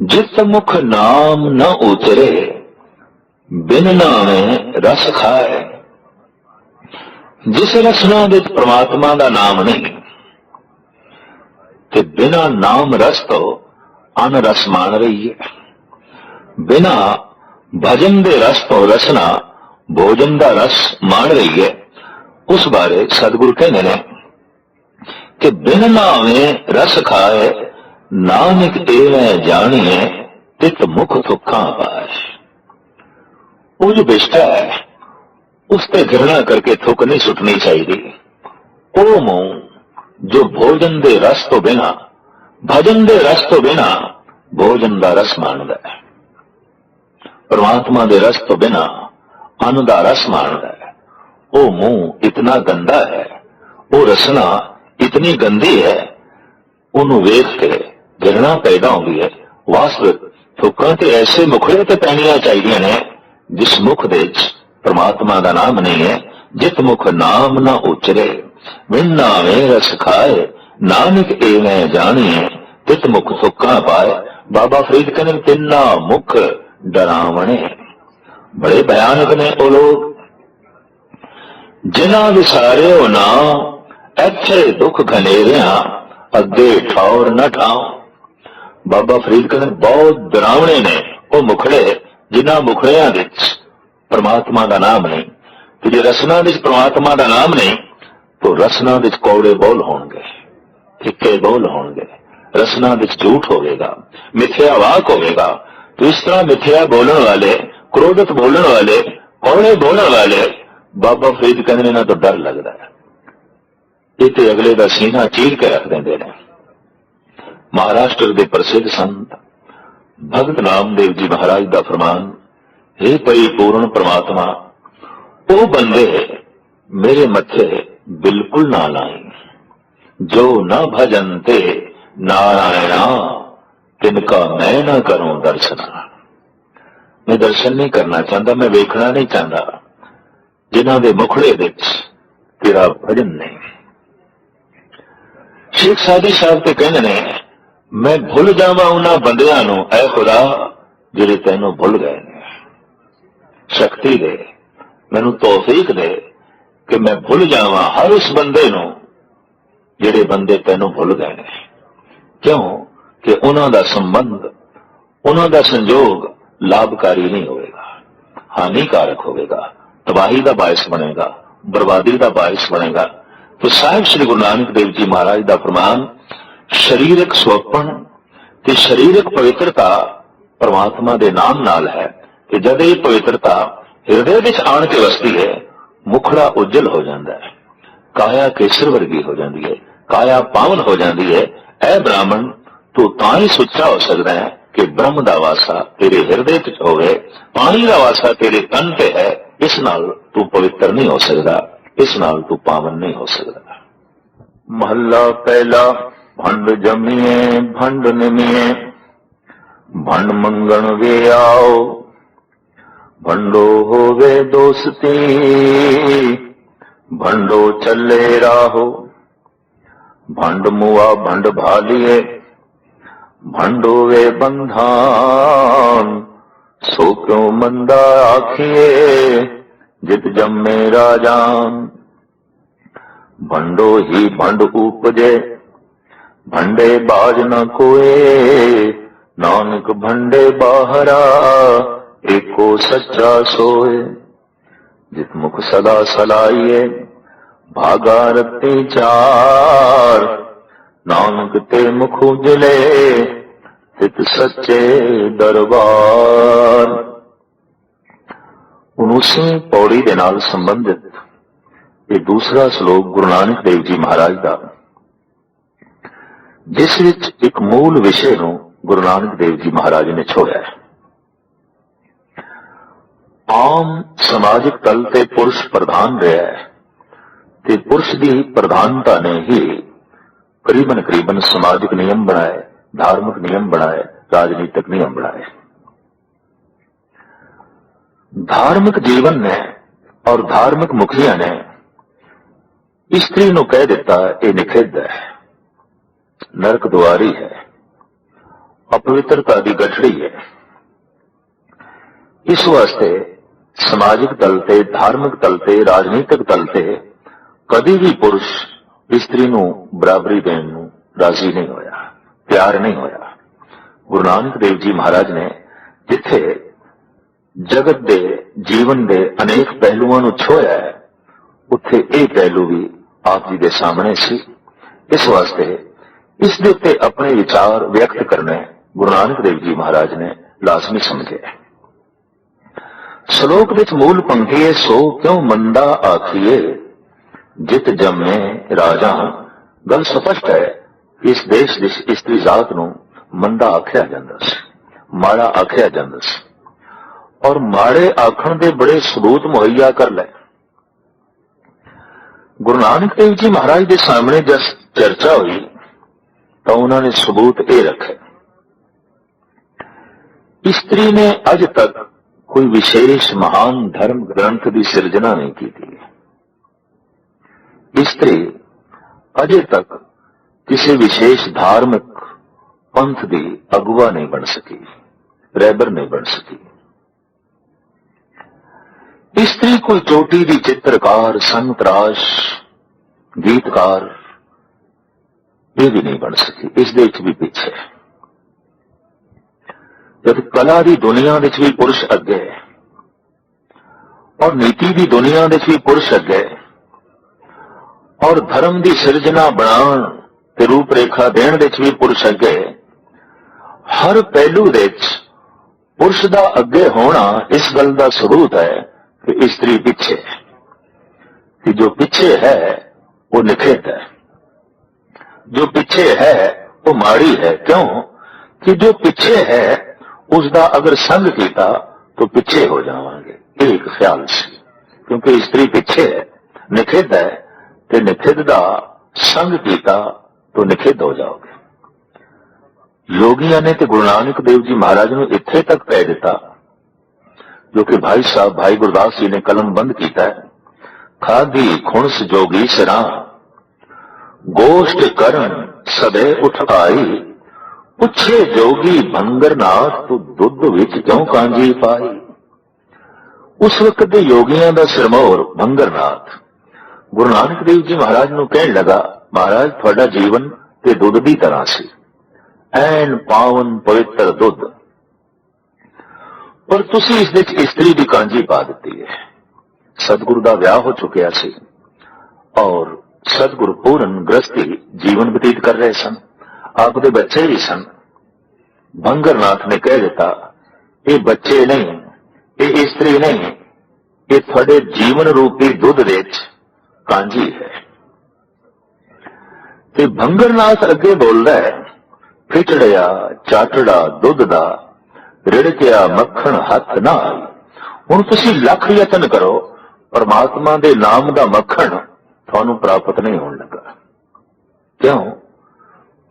जित मुख नाम न उचरे बिन नामे रस खाए, जिस रसना विच परमात्मा का नाम नहीं ते बिना नाम रस तो अन रस मान रही है, बिना भजन दे रस तो रसना भोजन का रस मान रही है। उस बारे सतगुरु कहते हैं कि बिन नामे रस खाए नानक एवं जानिए तित मुख थुक्खा पाए। वो जो बेष्टा है उस पर घृणा करके थुक नहीं सुटनी चाहिए। ओ मुंह जो भोजन दे रस तो बिना, भजन दे रस तो बिना भोजन का रस मानदा है, परमात्मा दे रस तो बिना अन्न का रस मानदा है, वो मुंह इतना गंदा है, वो रसना इतनी गंदी है, उन्होंने वेख के घृणा पैदा होती है। वास्तविक थुक्कां ते ऐसे मुखड़े ते पैणियां चाहिए ने जिस मुख दे परमात्मा का नाम नहीं है। जित मुख नाम न उचरे बिन नामे रस खाए नानक एवं जानिए तित मुख थुक्का पाए। बाबा फरीद कहने तिन्ना मुख डरावने, बड़े भयानक ने वो लोग जिन्ना विसारे हो ना ऐथे दुख घनेरिया अगे ठौर न ठाओ। बाबा फरीद कहने बहुत डरावने ने वो मुखड़े जिन्ना मुखड़िया परमात्मा का नाम नहीं। तो जो रसना विच परमात्मा का नाम नहीं तो रसना विच कौड़े बोल होंगे, फिक्के बोल होंगे, रसना विच झूठ होगा, मिथ्या वाक होगा। तो इस तरह मिथ्या बोलने वाले, क्रोधित बोलने वाले, कौड़े बोलने वाले बाबा फरीद कहने ना तो डर लगता है, इतने अगले का सीना चीर के रख देंगे ने। महाराष्ट्र के प्रसिद्ध संत भगत नामदेव जी महाराज का फरमान, हे परिपूर्ण परमात्मा वो बंदे मेरे मथे बिल्कुल ना लाई जो न भजनते नारायणा तिनका मैं ना करूं दर्शना। मैं दर्शन नहीं करना चाहता, मैं वेखना नहीं चाहता जिन्हां दे मुखड़े विच तेरा भजन नहीं। शेख सादी साहब ते कहंदे ने मैं भुल जावां उन्हां बंदियां नूं ऐ खुदा जिहड़े तैनूं भुल गए ने। शक्ति दे, मैनू तौफीक दे कि मैं भुल जावां हर उस बंदे नूं जिहड़े बंदे तैनूं भुल गए ने। क्यों कि उन्हां दा संबंध, उन्हां दा संजोग लाभकारी नहीं होगा, हानिकारक होगा, तबाही का बायस बनेगा, बर्बादी का बायस बनेगा। तो साहिब श्री गुरु नानक देव जी महाराज का फरमान, शरीरक सुअपण ते शरीरक पवित्रता परमात्मा के नाम नाल है कि जब ये पवित्रता हृदय विच आण के वसती है, मुखड़ा उज्जल हो जाता है, काया केसर वर्गी हो जाती है, काया पावन हो जाती है। ऐ ब्राह्मण तू तां ही सुच्चा हो सकता है कि ब्रह्म दा वासा तेरे हृदय च होवे, पानी दा वासा तेरे तन ते है, इस नाल तू पवित्र नहीं हो सकता, इस नाल तू पावन नहीं हो सकता। महला पहला, भंड जमिए भंड निमिए भंड मंगण वे आओ, भंडो होवे दोस्ती भंडो चले राहो, भंड मुआ भंड भालिए भंडो वे बंधान, सो क्यों मंदा आखिए जित जम्मे राजान। भंडो ही भंड उपजे भंडे बाज न कोए, नानक भंडे बाहरा एको सच्चा सोए। जित मुख सदा सलाइए भागा रत्ती चार, नानक ते मुख उजले तित सच्चे दरबार। 19ਵੀਂ ਪੌੜੀ ਦੇ ਨਾਲ ਸੰਬੰਧਿਤ ਇਹ ਦੂਸਰਾ ਸ਼ਲੋਕ ਗੁਰੂ ਨਾਨਕ ਦੇਵ ਜੀ ਮਹਾਰਾਜ ਦਾ, ਜਿਸ ਵਿੱਚ ਇੱਕ ਮੂਲ ਵਿਸ਼ੇ ਨੂੰ ਗੁਰੂ ਨਾਨਕ ਦੇਵ ਜੀ ਮਹਾਰਾਜ ਨੇ ਛੋੜਿਆ ਹੈ। ਆਮ ਸਮਾਜਿਕ ਤਲ ਤੇ ਪੁਰਸ਼ ਪ੍ਰਧਾਨ ਰਿਹਾ ਹੈ ਤੇ ਪੁਰਸ਼ ਦੀ ਪ੍ਰਧਾਨਤਾ ਨੇ ਹੀ ਕਰੀਬਨ ਸਮਾਜਿਕ ਨਿਯਮ ਬਣਾਏ, ਧਾਰਮਿਕ ਨਿਯਮ ਬਣਾਏ, ਰਾਜਨੀਤਿਕ ਨਿਯਮ ਬਣਾਏ। धार्मिक जीवन ने और धार्मिक मुखिया ने स्त्री ਨੂੰ ਕਹਿ ਦਿੱਤਾ ਇਹ ਨਿਖੇਧ ਹੈ, ਨਰਕ ਦੁਆਰੀ ਹੈ, ਅਪਵਿੱਤਰਤਾ ਦੀ ਗਠੜੀ ਹੈ। ਇਸ ਵਾਸਤੇ ਸਮਾਜਿਕ ਤਲ ਤੇ, ਧਾਰਮਿਕ ਤਲ ਤੇ, ਰਾਜਨੀਤਿਕ ਤਲ ਤੇ ਕਦੀ ਵੀ ਪੁਰਸ਼ ਇਸਤਰੀ ਨੂੰ ਬਰਾਬਰੀ ਦੇਣ ਨੂੰ ਰਾਜ਼ੀ ਨਹੀਂ ਹੋਇਆ, ਪਿਆਰ ਨਹੀਂ ਹੋਇਆ। ਗੁਰੂ ਨਾਨਕ ਦੇਵ ਜੀ ਮਹਾਰਾਜ ਨੇ ਜਿੱਥੇ ਜਗਤ ਦੇ ਜੀਵਨ ਦੇ ਅਨੇਕ ਪਹਿਲੂਆਂ ਨੂੰ ਛੋਇਆ ਹੈ, ਉੱਥੇ ਇਹ ਪਹਿਲੂ ਵੀ ਆਪ ਜੀ ਦੇ ਸਾਹਮਣੇ ਸੀ। ਇਸ ਵਾਸਤੇ ਇਸ ਦੇ ਉੱਤੇ ਆਪਣੇ ਵਿਚਾਰ ਵਿਅਕਤ ਕਰਨੇ ਗੁਰੂ ਨਾਨਕ ਦੇਵ ਜੀ ਮਹਾਰਾਜ ਨੇ ਲਾਜ਼ਮੀ ਸਮਝਿਆ। ਸ਼ਲੋਕ ਵਿੱਚ ਮੂਲ ਪੰਕਤੀ ਹੈ, ਸੋ ਕਿਉਂ ਮੰਦਾ ਆਖੀਏ ਜਿਤ ਜੰਮੇ ਰਾਜਾ। ਗੱਲ ਸਪਸ਼ਟ ਹੈ ਕਿ ਇਸ ਦੇਸ਼ ਦੀ ਇਸਤਰੀ ਜ਼ਾਤ ਨੂੰ ਮੰਦਾ ਆਖਿਆ ਜਾਂਦਾ ਸੀ, ਮਾੜਾ ਆਖਿਆ ਜਾਂਦਾ ਸੀ, ਔਰ ਮਾੜੇ ਆਖਣ ਦੇ ਬੜੇ ਸਬੂਤ ਮੁਹੱਈਆ ਕਰ ਲਏ। ਗੁਰੂ ਨਾਨਕ ਦੇਵ ਜੀ ਮਹਾਰਾਜ ਦੇ ਸਾਹਮਣੇ ਜਦ ਚਰਚਾ ਹੋਈ ਤਾਂ ਉਹਨਾਂ ਨੇ ਸਬੂਤ ਇਹ ਰੱਖੇ, ਇਸਤਰੀ ਨੇ ਅੱਜ ਤੱਕ ਕੋਈ ਵਿਸ਼ੇਸ਼ ਮਹਾਨ ਧਰਮ ਗ੍ਰੰਥ ਦੀ ਸਿਰਜਣਾ ਨਹੀਂ ਕੀਤੀ। ਇਸਤਰੀ ਅਜੇ ਤੱਕ ਕਿਸੇ ਵਿਸ਼ੇਸ਼ ਧਾਰਮਿਕ ਪੰਥ ਦੀ ਅਗਵਾ ਨਹੀਂ ਬਣ ਸਕੀ, ਰਹਿਬਰ ਨਹੀਂ ਬਣ ਸਕੀ। ਇਸਤਰੀ ਕੋਈ ਚੋਟੀ ਦੀ ਚਿੱਤਰਕਾਰ, ਸੰਗਤਰਾਸ਼, ਗੀਤਕਾਰ ਇਹ ਵੀ ਨਹੀਂ ਬਣ ਸਕੀ। ਇਸ ਦੇ ਵਿੱਚ ਵੀ ਪਿੱਛੇ, ਜਦ ਕਲਾ ਦੀ ਦੁਨੀਆ ਵਿੱਚ ਵੀ ਪੁਰਸ਼ ਅੱਗੇ ਔਰ ਨੀਤੀ ਦੀ ਦੁਨੀਆ ਵਿੱਚ ਵੀ ਪੁਰਸ਼ ਅੱਗੇ ਔਰ ਧਰਮ ਦੀ ਸਿਰਜਣਾ ਬਣਾਉਣ ਤੇ ਰੂਪ ਰੇਖਾ ਦੇਣ ਵਿੱਚ ਵੀ ਪੁਰਸ਼ ਅੱਗੇ, ਹਰ ਪਹਿਲੂ ਵਿੱਚ ਪੁਰਸ਼ ਦਾ ਅੱਗੇ ਹੋਣਾ ਇਸ ਗੱਲ ਦਾ ਸਬੂਤ ਹੈ कि स्त्री पीछे है, कि जो पीछे है वो निखेध है, जो पीछे है वो माड़ी है। क्यों कि जो पीछे है उसका अगर संग किया तो पीछे हो जावांगे, एक ख्याल से। क्योंकि स्त्री पीछे है, निखेध है, ते निखेध का संग किया तो निखेध हो जाओगे। योगिया ने तो गुरु नानक देव जी महाराज ने इत्थे तक कह दिता, जो कि भाई साहब भाई गुरदास जी ने कलम बंद किया है, खादी खुणस जोगी सरा गोष्ठ करण सदे उठ आई। पुछे जोगी भंगरनाथ तो दुध विच क्यों कांजी पाई। उस वक्त के योगियों का सिरमौर भंगरनाथ गुरु नानक देव जी महाराज को कहने लगा, महाराज थोड़ा जीवन ते दुध की तरह से, ऐन पावन पवित्र दुध, पर तुसी इस विच इस्त्री की कांजी पा दी है। सतगुरु का विआह हो चुकिया सी और सतगुरु पूर्ण गृहस्थी जीवन बतीत कर रहे सन, आपके बच्चे भी सन। भंगरनाथ ने कह दिता, ये बच्चे नहीं, ये इस्त्री नहीं, ये थोड़े जीवन रूपी दुध विच कांजी है। ते भंगरनाथ अगे बोलता है, फिटड़िया चाटड़ा दुध दा रिड़किया मक्खन हथ ना आई। हुण तुसीं लख यतन करो, परमात्मा दे नाम दा मक्खन तुहानूं प्राप्त नहीं होण लगा। क्यों?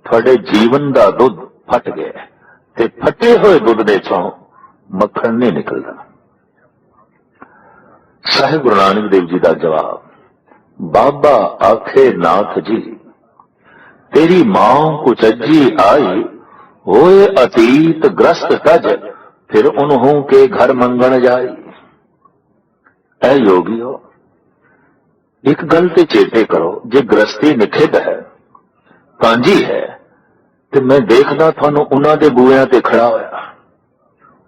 तुहाडे जीवन दा दुध फट गया ते फटे हुए दुध दे चों मक्खन नहीं निकलदा। साहिब गुरु नानक देव जी का जवाब, बाबा आखे नाथ जी तेरी मां कुचज्जी आई, होए अतीत ग्रस्त तज फिर उन्हों के घर मंगण जाई। ऐ योगियो, एक गल ते चेते करो, जे गृहस्थी निखिध है, कांजी है, ते मैं देखदा थानू उन्हां दे बूहियां ते खड़ा होया।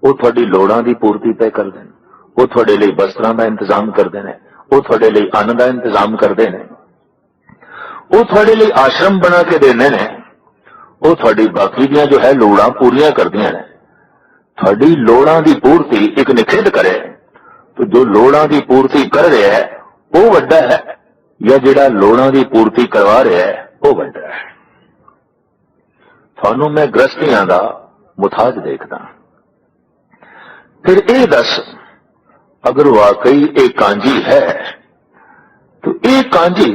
वो तुहाडी लोड़ां दी पूर्ति तय कर देन, वो तुहाडे लई वस्त्रां दा इंतजाम करदे ने, वो तुहाडे लई अन्न दा इंतजाम करदे ने, वो तुहाडे लई आश्रम बना के देने ने, वो थोड़ी बाकी दियां जो है लोड़ां पूरियां करदियां ने। थोड़ी लोड़ां दी पूर्ति एक निखिध करे तो जो लोड़ां की पूर्ति कर रहा है वो वड्डा है या जिहड़ा लोड़ां की पूर्ति करवा रहा है वो वड्डा है? थानू मैं गृहस्थियां दा मुथाज देखदा। फिर ये दस, अगर वाकई एक कांजी है तो ये कांजी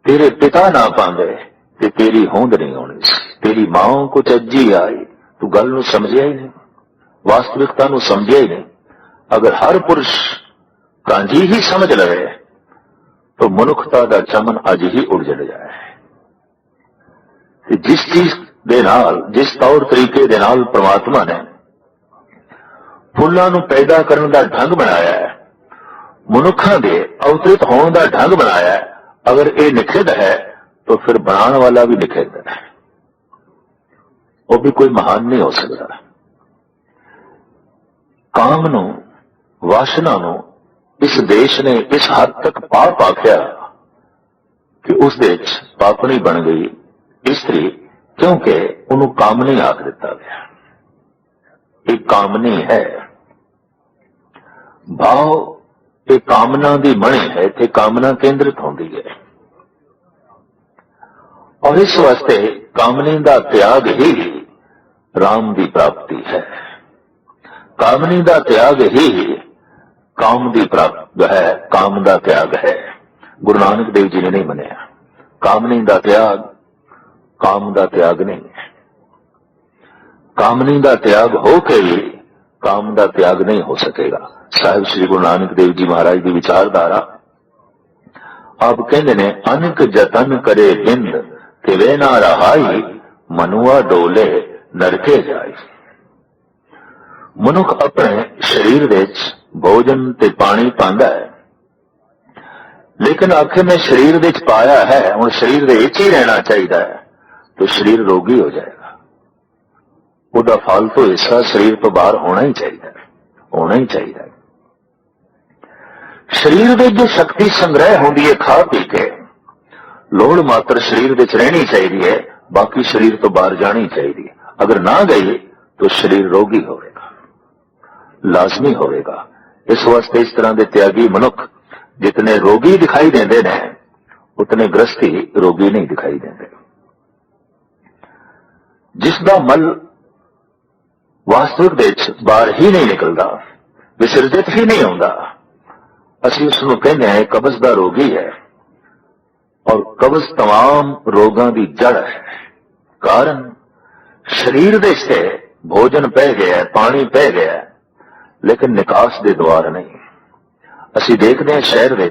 तेरे पिता ना पांदे ते तेरी होंद नहीं होनी सी। तेरी मां को चज्जी आई, तू गल नूं समझिया ही नहीं, वास्तविकता नूं समझिया ही नहीं। अगर हर पुरुष कांजी ही समझ लवे तो मनुखता दा चमन अज ही उड़जड़ जाए। ते जिस चीज दे नाल, जिस तौर तरीके दे नाल परमात्मा ने फुल्लां नूं पैदा करन दा ढंग बनाया है, मनुखा दे अवतरित होने का ढंग बनाया है, अगर ये निखिद है तो फिर बनाने वाला भी निखिद है, वो भी कोई महान नहीं हो सकता। काम नूं, वासना नूं इस देश ने इस हद तक पाप आख्या कि उस देश पापनी बन गई स्त्री, क्योंकि उन्होंने कामनी आख दिता गया। एक कामनी है, भाव ये कामना की मणि है, थे कामना केंद्रित होती है, और इस वास्ते कामनी का त्याग ही राम की प्राप्ति है। कामनी का त्याग ही काम की प्राप्ति है, काम का त्याग है। गुरु नानक देव जी ने नहीं मनिया कामनी का त्याग, काम का त्याग नहीं है। कामनी का त्याग हो के भी काम का त्याग नहीं हो सकेगा। साहिब श्री गुरु नानक देव जी महाराज की विचारधारा आप कहते ने, अनक जतन करे बिंद तिवे ना रहाई, मनुआ डोले नरके जाए। मनुख अपने शरीर विच भोजन ते पानी पांदा है, लेकिन आखिर में शरीर विच पाया है, हुण शरीर दे विच ही रहना चाहिए, तो शरीर रोगी हो जाएगा। उहदा फालतू हिस्सा शरीर तो बाहर होना ही चाहिए, होना ही चाहिए। शरीर में जो शक्ति संग्रह होती है खा पी के, लोड़ मात्र शरीर में रहनी चाहिए है, बाकी शरीर तो बाहर जानी चाहिए। अगर ना गई तो शरीर रोगी होगा, लाजमी होगा। इस वास्ते इस तरह के त्यागी मनुख जितने रोगी दिखाई देते हैं, उतने ग्रस्ती रोगी नहीं दिखाई देते। जिसका मल वास्तविक देश बाहर ही नहीं निकलता, विसर्जित ही नहीं होता, असी उसनूं कहने हैं कब्ज का रोगी है। और कब्ज तमाम रोगों की जड़ है। कारण शरीर दे से भोजन पै गया, पानी पै गया, लेकिन निकास दे द्वार नहीं। असी देखते हैं शहर में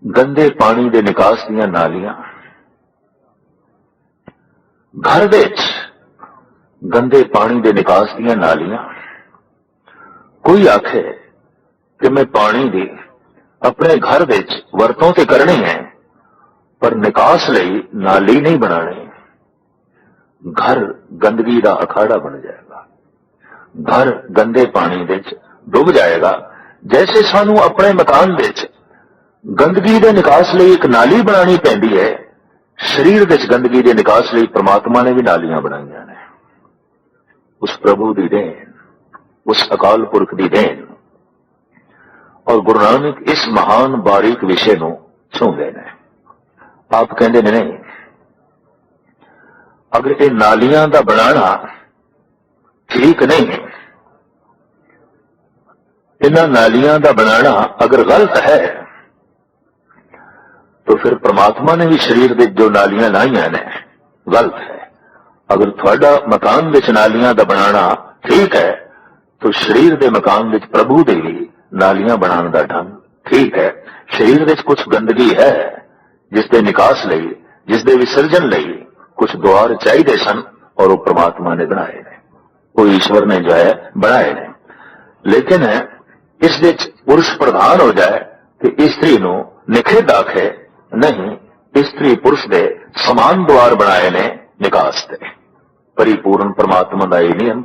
गंदे पानी दे निकास दियां नालियां, घर दे गंदे पानी दे निकास दियां नालियां। कोई आखे कि मैं पानी दी अपने घर विच वरतों ते करनी है, पर निकास लई नाली नहीं बनानी। घर गंदगी का अखाड़ा बन जाएगा, घर गंदे पानी विच डूब जाएगा। जैसे सानू अपने मकान विच गंदगी के निकास लई एक नाली बनानी पैंदी है, शरीर विच गंदगी के निकास लई परमात्मा ने भी नालियां बनाईयां ने। उस प्रभु की देन, उस अकाल पुरख की देन। और गुरु नानक इस महान बारीक विषय को छूंदे ने। आप कहते ने नहीं, अगर ये नालियां का बनाना ठीक नहीं है, इन्हां नालियां का बनाना अगर गलत है, तो फिर परमात्मा ने भी शरीर में जो नालियां लाइयां ने गलत है। अगर थोड़ा मकान विच नालियां का बनाना ठीक है, तो शरीर के मकान विच प्रभु दे भी नालियां बनाने का ढंग ठीक है। शरीर में कुछ गंदगी है, जिसके निकास लई, जिसके विसर्जन लई कुछ द्वार चाहिए सन, और वो परमात्मा ने बनाए ने, वो ईश्वर ने जो है बनाए ने। लेकिन इस विच पुरुष प्रधान हो जाए कि स्त्री नूं निखिध आखे, नहीं, स्त्री पुरुष दे समान द्वार बनाए ने निकास दे। परिपूर्ण परमात्मा का यह नियम,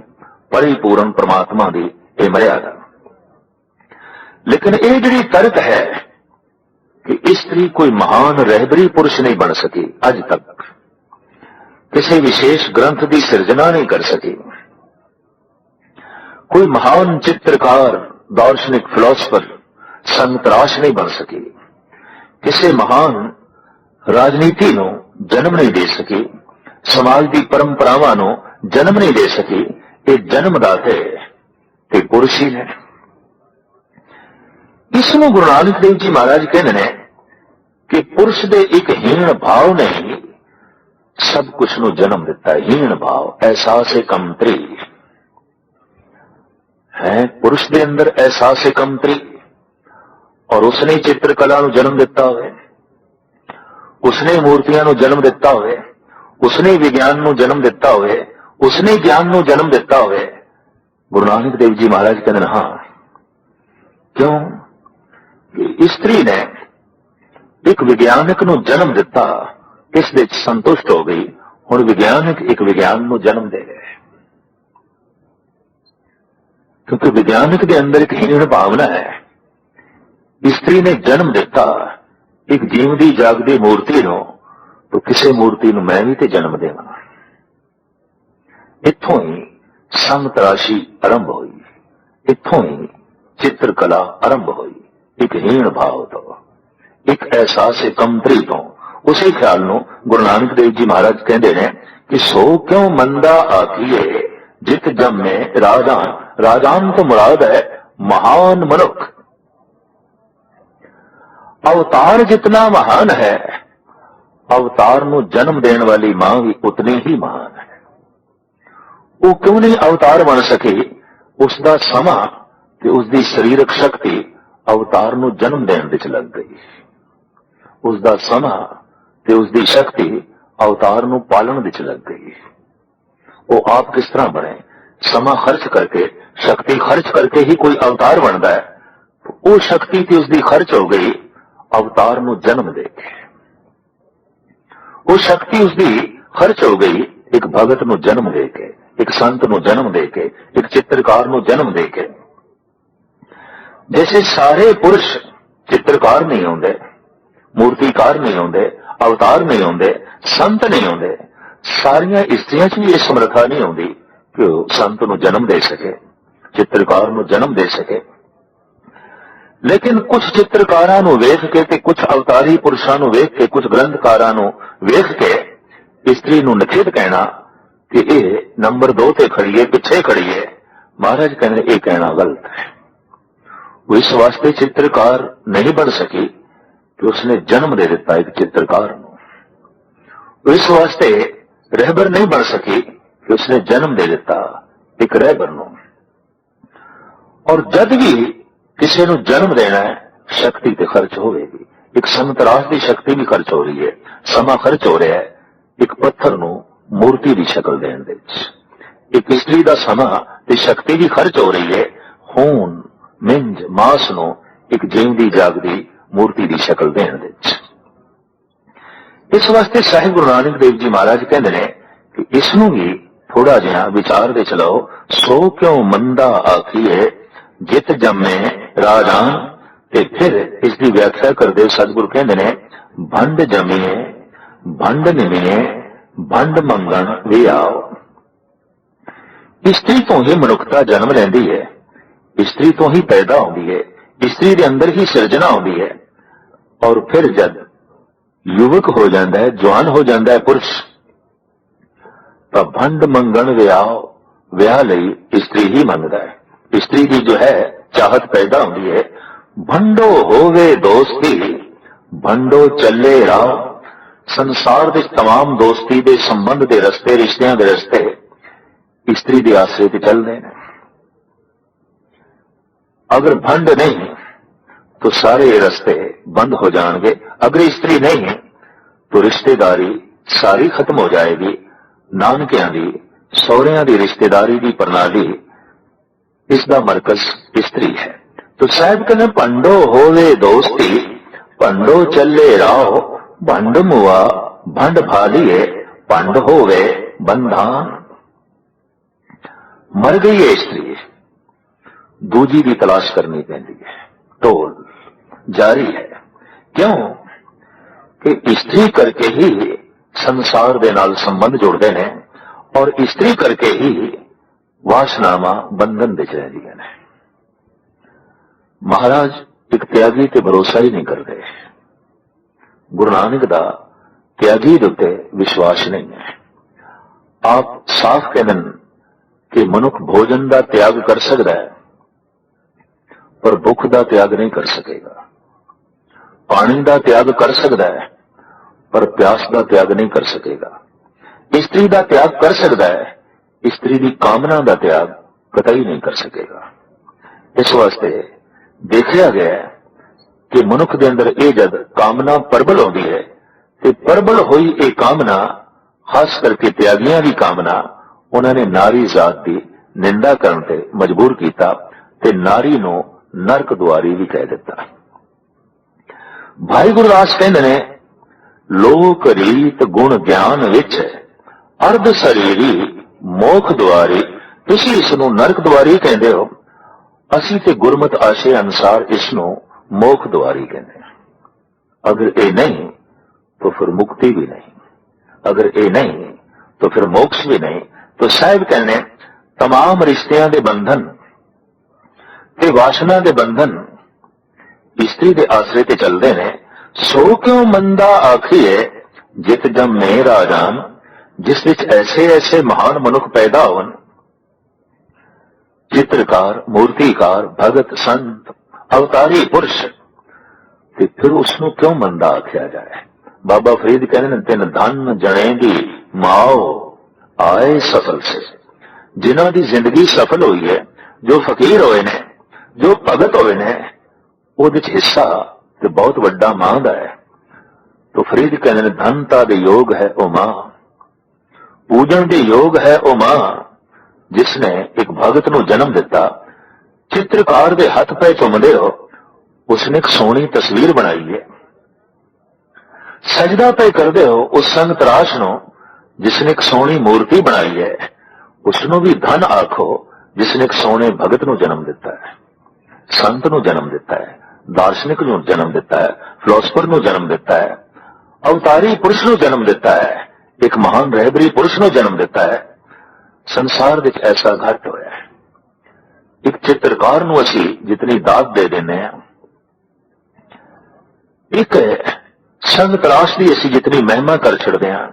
परिपूर्ण परमात्मा की यह मर्यादा। लेकिन यह जी तर्क है कि स्त्री कोई महान रहबरी पुरुष नहीं बन सकी, अज तक किसी विशेष ग्रंथ की सिरजना नहीं कर सकी, कोई महान चित्रकार दार्शनिक फिलोसफर संतराश नहीं बन सकी, किसी महान राजनीति ਨੂੰ जन्म नहीं दे सकी, समाज की परंपरावां ਨੂੰ जन्म नहीं दे सकी। ये जन्मदाते ते पुरुष ही ने। इसनूं गुरु नानक देव जी महाराज कहते हैं कि पुरुष दे एक हीन भाव ने ही सब कुछ ਨੂੰ जन्म दिता है। हीन भाव, एहसास कमतरी है पुरुष के अंदर, एहसास कमतरी, और उसने चित्रकला ਨੂੰ जन्म दिता होवे, उसने मूर्तियां ਨੂੰ जन्म दिता होवे, उसने विज्ञान ਨੂੰ जन्म दिता होवे, उसने ज्ञान ਨੂੰ जन्म दिता होवे। गुरु नानक देव जी महाराज कहते हैं हाँ, क्यों कि स्त्री ने एक विज्ञानक ਨੂੰ जन्म दिता, इस दे संतुष्ट हो गई, हुण विज्ञानक एक विज्ञान ਨੂੰ जन्म दे गए, क्योंकि विज्ञानक के अंदर एक हीन भावना है। स्त्री ने जन्म दिता एक जीवदी जागदी मूर्ति ਨੂੰ, तो किसी मूर्ति ਨੂੰ मैं भी ते जन्म देवां। इत्थों ही संतराशी आरंभ हुई, इत्थों ही चित्रकला आरंभ हुई। एक हीन भाव तो, एक एहसास कमतरी तो, उसी ख्याल ਨੂੰ गुरु नानक देव जी महाराज कहते हैं कि सो क्यों मंदा आखिए जित जम्मे राजान। राजान तो मुराद है महान मनुख। अवतार जितना महान है, अवतार ਨੂੰ जन्म देने वाली मां भी उतनी ही महान है। वो क्यों नहीं अवतार बन सके? उसका समा ते उसकी शरीरक शक्ति अवतार ਨੂੰ जन्म देने विच लग गई। उसका समा ते उसकी शक्ति अवतार ਨੂੰ पालन विच लग गई। वो आप किस तरह बने? समा खर्च करके, शक्ति खर्च करके ही कोई अवतार बनता है। वो शक्ति थी उसकी खर्च हो गई अवतार ਨੂੰ जन्म देके। वो शक्ति उसकी खर्च हो गई एक भगत ਨੂੰ जन्म देके, एक संत ਨੂੰ जन्म देके, एक चित्रकार ਨੂੰ जन्म देके। जैसे सारे पुरुष चित्रकार नहीं होंगे, मूर्तिकार नहीं होंगे, अवतार नहीं होंगे, संत नहीं होंगे, सारियां स्त्रियां च भी यह समर्था नहीं होंगी कि वो संत ਨੂੰ जन्म दे सके, चित्रकार ਨੂੰ जन्म दे सके। लेकिन कुछ चित्रकारां ਨੂੰ वेख के ते कुछ अवतारी पुरुषां ਨੂੰ वेख के, कुछ ग्रंथकारां ਨੂੰ वेख के स्त्री ਨੂੰ निखित कहना कि यह नंबर 2 ते खड़ी है, पिछे खड़ी है, महाराज कहने ये कहना गलत है। वो इस वास्ते चित्रकार नहीं बन सकी कि उसने जन्म दे दिता एक चित्रकार ਨੂੰ। वो इस वास्ते रहबर नहीं बन सकी कि उसने जन्म दे दिता एक रहबर ਨੂੰ। और जद भी किसी ਨੂੰ जन्म देना है, शक्ति ते खर्च होगी। एक संतराश की शक्ति भी खर्च हो रही है, समा खर्च हो रहा है एक पत्थर ਨੂੰ मूर्ति की शक्ल देने दे। एक स्त्री का समा ते शक्ति भी खर्च हो रही है खून, मिंज, मांस ਨੂੰ एक जीवदी जागदी मूर्ति की शक्ल देने दे। इस वास्ते साहिब गुरु नानक देव जी महाराज कहते हैं कि इसनूं भी थोड़ा जिहा विचार दे चलो। सो क्यों मंदा आखिए जित जम्मे राजान। ते फिर इसकी व्याख्या करते सतगुरु कहते हैं भंड जमीए, भंड निमीए, भंड मंगण वे आओ। स्त्री तो ही मनुखता जन्म लेंदी है, स्त्री तो ही पैदा होती है, स्त्री के अंदर ही सिरजना होती है। और फिर जब युवक हो जाता है, जवान हो जाता है पुरुष, तो भंड मंगण वे आओ, ब्याह लई स्त्री ही मंगता है। स्त्री की जो है चाहत पैदा होती है। भंडो होवे दोस्ती, भंडो चले राह। संसार के तमाम दोस्ती के संबंध के रस्ते, रिश्तियां के रस्ते स्त्री के आश्रय ते चलते हैं। अगर भंड नहीं तो सारे रस्ते बंद हो जाएंगे। अगर स्त्री नहीं तो रिश्तेदारी सारी खत्म हो जाएगी। नानकियां दी, सौहरियां दी रिश्तेदारी की प्रणाली इसका मरकज स्त्री है। तो साहब कहने भंडो होवे दोस्ती, भंडो चले राह। भंड मुआ भंड भालिए, भंड होवे बंधान। मर गई है स्त्री, दूजी की तलाश करनी पैंदी है। टोल जारी है। क्यों कि स्त्री करके ही संसार दे नाल संबंध जुड़ते हैं और स्त्री करके ही वासनावां बंधन विच रहिंदियां ने। महाराज एक त्यागी ते भरोसा ही नहीं करते। गुरु नानक दा त्यागी दे उत्ते विश्वास नहीं है। आप साफ कहन कि मनुख भोजन का त्याग कर सकता है पर भुख का त्याग नहीं कर सकेगा। पानी का त्याग कर सकता है पर प्यास का त्याग नहीं कर सकेगा। स्त्री का त्याग कर सकता है, स्त्री की कामना का त्याग कतई नहीं कर सकेगा। इस वास्ते देखा गया है कि मनुख के अंदर यह जब कामना प्रबल होती है तो प्रबल हुई ये कामना, खास करके त्यागियां की कामना, उन्होंने नारी जात की निंदा करने ते मजबूर किया ते नारी नूं नरक द्वारी भी कह दिता। भाई गुरदास कहते ने लोक रीत गुण ज्ञान विच अर्ध शरीरी मोख द्वारी, तुसी इसनूं नरक द्वारी कहते हो, असी ते गुरमत आशे अनुसार इसनूं मोख द्वारी कहते हैं। अगर ये नहीं तो फिर मुक्ति भी नहीं, अगर ये नहीं तो फिर मोक्ष भी नहीं। तो साहिब कहने तमाम रिश्तियां दे बंधन ते वासना दे बंधन स्त्री दे आसरे ते चलते ने। सो क्यों मंदा आखिए जित जम में राजान, जिस विच ऐसे ऐसे महान मनुख पैदा होवन, चित्रकार, मूर्तिकार, भगत, संत, अवतारी पुरुष, ते फिर उसनों क्यों मंदा आख्या जाए। बाबा फरीद कहते तीन धन जनेगी माओ आए सफल से, जिन्हों की जिंदगी सफल हुई है, जो फकीर होए ने, जो भगत होए ने, उहदे च हिस्सा तो बहुत वड्डा मां दा है। तो फरीद कहते धनता दे योग है ओ मां, पूजन दे योग है ओ मां, जिसने एक भगत नूं जन्म दिता। चित्रकार दे हथ पे चुमदे हो, उसने एक सोहनी तस्वीर बनाई है। सजदा पे करदे हो उस संग तराश नूं, जिसने एक सोहनी मूर्ति बनाई है। उसनों भी धन आखो जिसने एक सोहने भगत नूं जन्म दिता है, संत नूं जन्म दिता है, दार्शनिक नूं जन्म दिता है, फिलोसफर नूं जन्म दिता है, अवतारी पुरुष नूं जन्म दिता है, एक महान रहबरी पुरुष नूं जन्म दिता है। संसार विच ऐसा घट होया है। एक चित्रकार नूं असीं जितनी दात दे देने हैं, एक संग तराश की असीं जितनी महिमा कर छड़दे हां,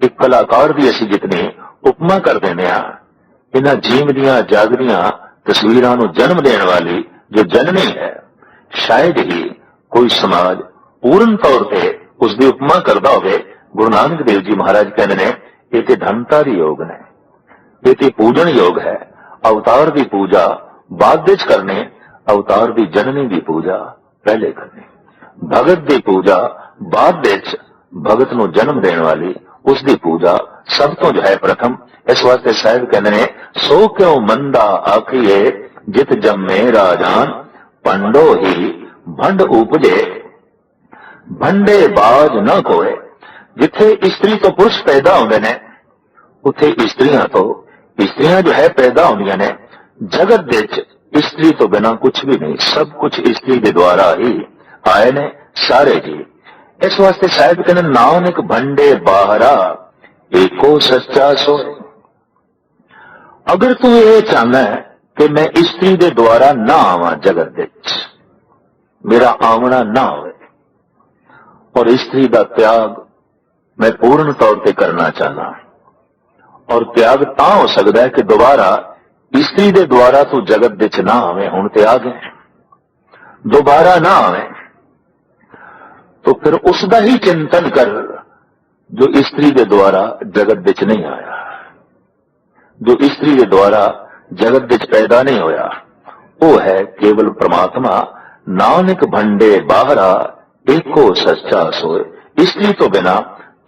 एक कलाकार की असीं जितनी उपमा कर देने हां, इन्हां जीवदियां जागदियां तस्वीरां नूं जन्म देने वाली जो जननी है, शायद ही कोई समाज पूर्ण तौर पर उसकी उपमा करता होवे। गुरु नानक देव जी महाराज कहते हैं ये ते धनता दी योग ने, ये ते पूजन योग है। अवतार की पूजा बाद विच करने, अवतार की जननी की पूजा पहले करनी, भगत की पूजा बाद विच, भगत नूं जन्म देने वाली उसकी पूजा सब तो जो है प्रथम। इस वास्ते साहिब कहते हैं सो क्यों मंदा आखिए जित जम्मे राजान, पंडो ही भंड उपजे भंडे बाज न कोए। जिथे स्त्री तो पुरुष पैदा होंदे ने, उथे स्त्रियां जो है पैदा होंदियां ने। जगत विच स्त्री तो बिना कुछ भी नहीं, सब कुछ स्त्री के द्वारा ही आए ने सारे जी। इस वास्ते साहिब कहते नानक भंडे बाहरा एको सच्चा सोए। अगर तू ये चाहना है कि मैं स्त्री के द्वारा ना आवा जगत विच, मेरा आमना ना हो, और स्त्री का त्याग मैं पूर्ण तौर पर करना चाहना, और त्याग ता हो सकता है कि दोबारा स्त्री के द्वारा तू जगत विच ना आवे। हुण ते आ गए, दोबारा ना आवे तो फिर उसका ही चिंतन कर जो स्त्री के द्वारा जगत विच नहीं आया, जो स्त्री के द्वारा जगत विच पैदा नहीं होया, वो है केवल परमात्मा। नानक भंडे बाहरा एको सच्चा सोए। स्त्री तो बिना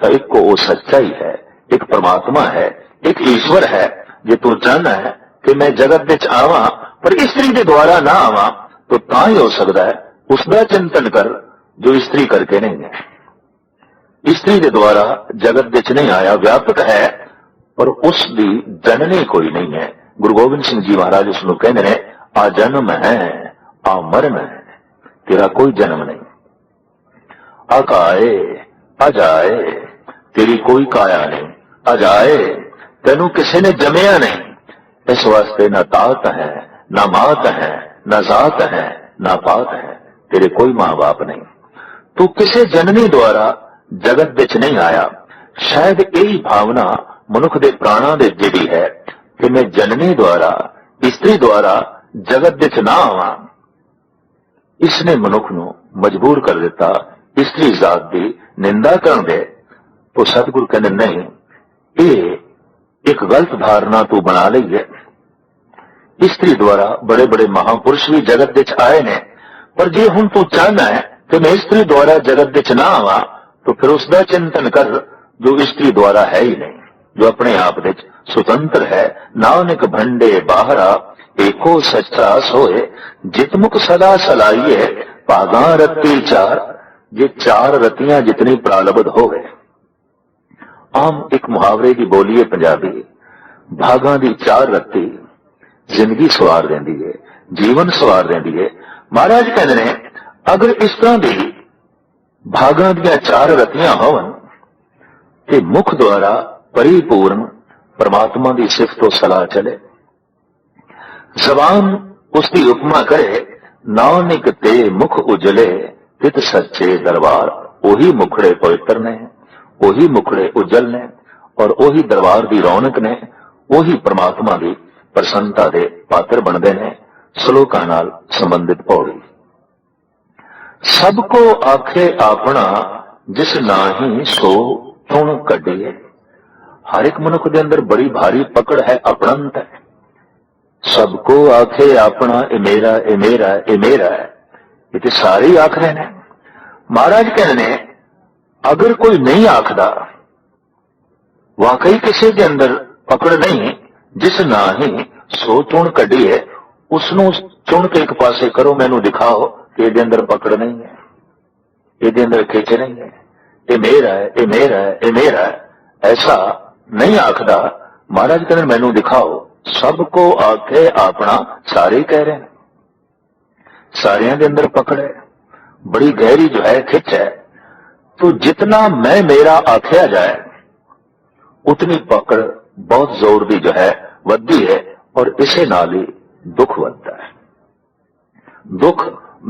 तो एक को वो सच्चा ही है, एक परमात्मा है, एक ईश्वर है। जे तू चाहना है कि मैं जगत विच आवा पर स्त्री के द्वारा ना आवा, तो ता ही हो सकता है उसका चिंतन कर जो स्त्री करके नहीं है। स्त्री के द्वारा जगत विच नहीं आया, व्यापक है पर उसकी जननी कोई नहीं है। गुरु गोबिंद सिंह जी महाराज उसको कहते हैं आ जन्म है आ मरण है, तेरा कोई जन्म नहीं। अकाए अजाए तेरी कोई काया नहीं, अजाए तेनू किसी ने जमया नहीं। इस वास्ते न तात है, न मात है, न जात है, नापाक है, तेरे कोई मां बाप नहीं, तू किसी जननी द्वारा जगत विच नहीं आया। शायद यही भावना मनुख दे प्राणां दे जिहड़ी है कि मैं जननी द्वारा, इस्त्री द्वारा जगत विच ना आवां। इसने मनुख नूं मजबूर कर दिता इस्त्री जात दी निंदा करन दे। तो सतगुरु कहंदे नहीं, ये एक गलत धारणा तू बना लई है। इस्त्री द्वारा बड़े बड़े महापुरुष भी जगत विच आए ने, पर जे हुण तू चाहना है कि मैं इस्त्री द्वारा जगत विच ना आवां, तो फिर उसका चिंतन कर जो इस्त्री द्वारा है ही नहीं, जो अपने आप विच सुतंत्र है। नानक भंडे बाहरा एको सच्चा सोए, जितमुख सदा सलाइए भागा रत्ती चार। जे चार रत्तियां जितनी प्रालब्ध हो गए। आम एक मुहावरे की बोली है पंजाबी, भागा दी चार रत्ती जिंदगी सवार देंदी है, जीवन सवार देंदी है। महाराज कहते ने अगर इस तरह की भागा दियां चार रत्तियां होवन ते मुख द्वारा परिपूर्ण परमात्मा की सिफत तो सलाह चले, जबान उसकी उपमा करे, नानक ते मुख उजले तित सच्चे दरबार। ओही मुखड़े पवित्र ने, ओही मुखड़े उज्जल ने, और ओही दरबार की रौनक ने, ओही परमात्मा की प्रसन्नता के पात्र बनते हैं। श्लोकां नाल संबंधित पौड़ी। सबको आखे अपना जिस नाही सो चुन कढिए। हर एक मनुख के अंदर बड़ी भारी पकड़ है, अपनंत है। सबको आखे अपना ए मेरा, ए मेरा, ए मेरा है, ये तो सारे ही आख रहे हैं। महाराज कहने अगर कोई नहीं आखदा, वाकई किसी के अंदर पकड़ नहीं, जिस ना ही सो चुन कढ़ी है, उसनों चुन के एक पासे करो, मैनू दिखाओ कि ये अंदर पकड़ नहीं है, ये अंदर खिंच नहीं है, ये मेरा है, ये मेरा है, ये मेरा है, ऐसा नहीं आखदा। महाराज कहने मैनू दिखाओ। सबको आखे अपना, सारे कह रहे हैं, सारियां के अंदर पकड़ है, बड़ी गहरी जो है खिंच है। तो जितना मैं मेरा आख्या जाए उतनी पकड़ बहुत जोर दी जो है वधी है, और इसे नाल ही दुख वधदा है। दुख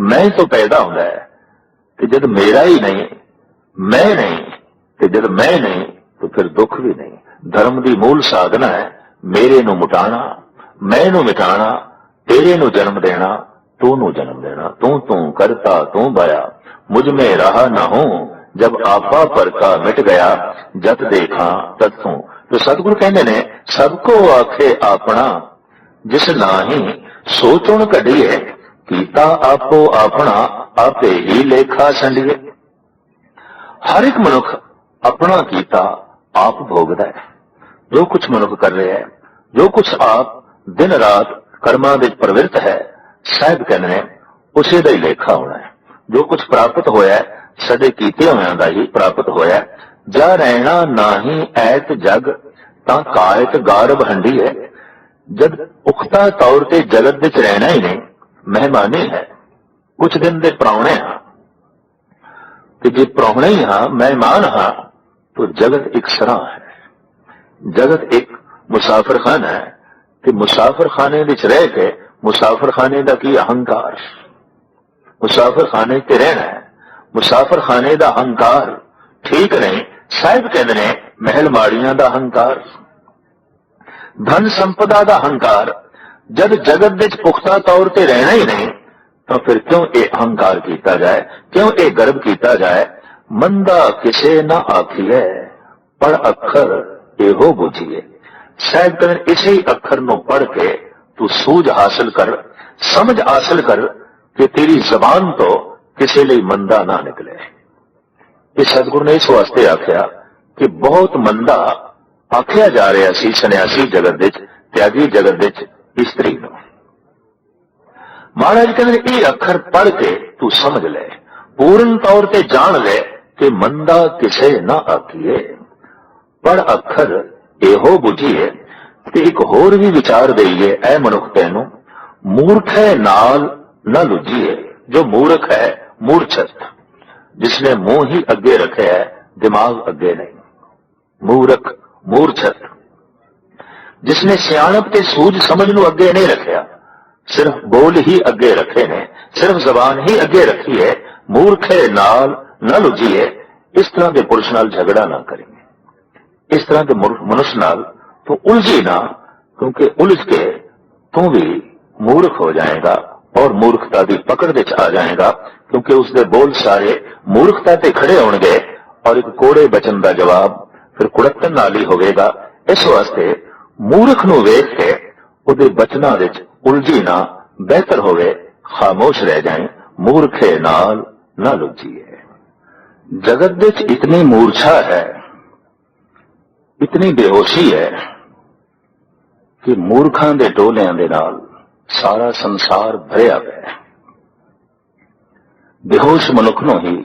मैं तो पैदा होता है कि जब मेरा ही नहीं, मैं नहीं, कि जब मैं नहीं तो फिर दुख भी नहीं। धर्म की मूल साधना है मेरे नू मुटाना, मैं नू मिटाना, तेरे नू जन्म देना, तू नू जन्म देना। तू तू करता तू बया, मुझ में रहा ना हूं, जब आपा पर का मिट गया, जत देखा तत तू। तो सतगुरु कहते ने सबको आखे अपना जिस नाही सो चुन कढिए, कीता आपो अपना आपे ही लेखा संडिए। हर एक मनुख अपना कीता आप भोगदा है। जो कुछ मनुख कर रहे हैं, जो कुछ आप दिन रात कर्मां विच प्रवृत्त है, साहिब कहने ने उसे दा ही लेखा होना है। जो कुछ प्राप्त होया है सदे कीते होयां दा ही प्राप्त होया। जा रहना नाही ऐत जग तां कायत गारब हंडी है। जब पुख्ता तौर ते जगत विच रहना ही नहीं, मेहमानी है, कुछ दिन दे प्राहुणे हां, कि जे प्राहुणे ही हां, मेहमान हां, तो जगत एक सराह है। जगत एक मुसाफिर खाना है कि मुसाफिर खाने विच रह के मुसाफिर खाने का की अहंकार, मुसाफिर खाने ते रहना है, मुसाफिर खाने का अहंकार ठीक नहीं। साहिब कहते ने महल माड़ियां का अहंकार, धन संपदा का अहंकार। जब जगत विच पुख्ता तौर पर रहना ही नहीं, तो फिर क्यों ये अहंकार किया जाए, क्यों ये गर्व किया जाए। मंदा किसे ना आखिए, पढ़ अखर एहो बुझिए। साहिब कहते इसे ही अखर नू पढ़ के तू सूझ हासिल कर, समझ हासिल कर कि तेरी जबान तो किसी लिए मंदा ना निकले। इस सतगुरु ने इस वास्ते आख्या कि बहुत मंदा आख्या जा रहा सी सन्यासी जगत विच, त्यागी जगत विच इस्त्री नूं। महाराज कहते ये अखर पढ़ के तू समझ ले, पूर्ण तौर पर जान ले कि मंदा किसे ना आखिए, पढ़ अखर एहो बुझिए। ते एक होर भी विचार देइए, ऐ मनुख तैनू मूर्ख है नाल न लुझिए। जो मूर्ख है मूर्छत, जिसने मुंह ही अगे रखे है, दिमाग अगे नहीं। मूर्ख मूर्छत, जिसने सियाणप ते सूझ समझ नू अगे नहीं रखिया, सिर्फ बोल ही अगे रखे ने, सिर्फ जबान ही अगे रखी है, मूर्खे नाल न लुझिए। इस तरह के पुरुष नाल झगड़ा ना करेंगे, इस तरह के मनुष्य नाल तो उलझी ना, क्योंकि उलझ के तू भी मूर्ख हो जाएगा और मूर्खता की पकड़ विच आ जाएगा, क्योंकि उसके बोल सारे मूर्खता ते खड़े होणगे और एक कोड़े बचन का जवाब फिर कुड़तन नाल ही होवेगा। इस वास्ते मूर्ख नूं वेख के उहदे बचनां विच उलझी ना, बेहतर होवे खामोश रह जाए, मूर्खे नाल ना लुझिए। जगत विच इतनी मूर्छा है, इतनी बेहोशी है कि मूर्खां दे टोलियां दे नाल सारा संसार भरिया पिया है। बेहोश मनुख नूं ही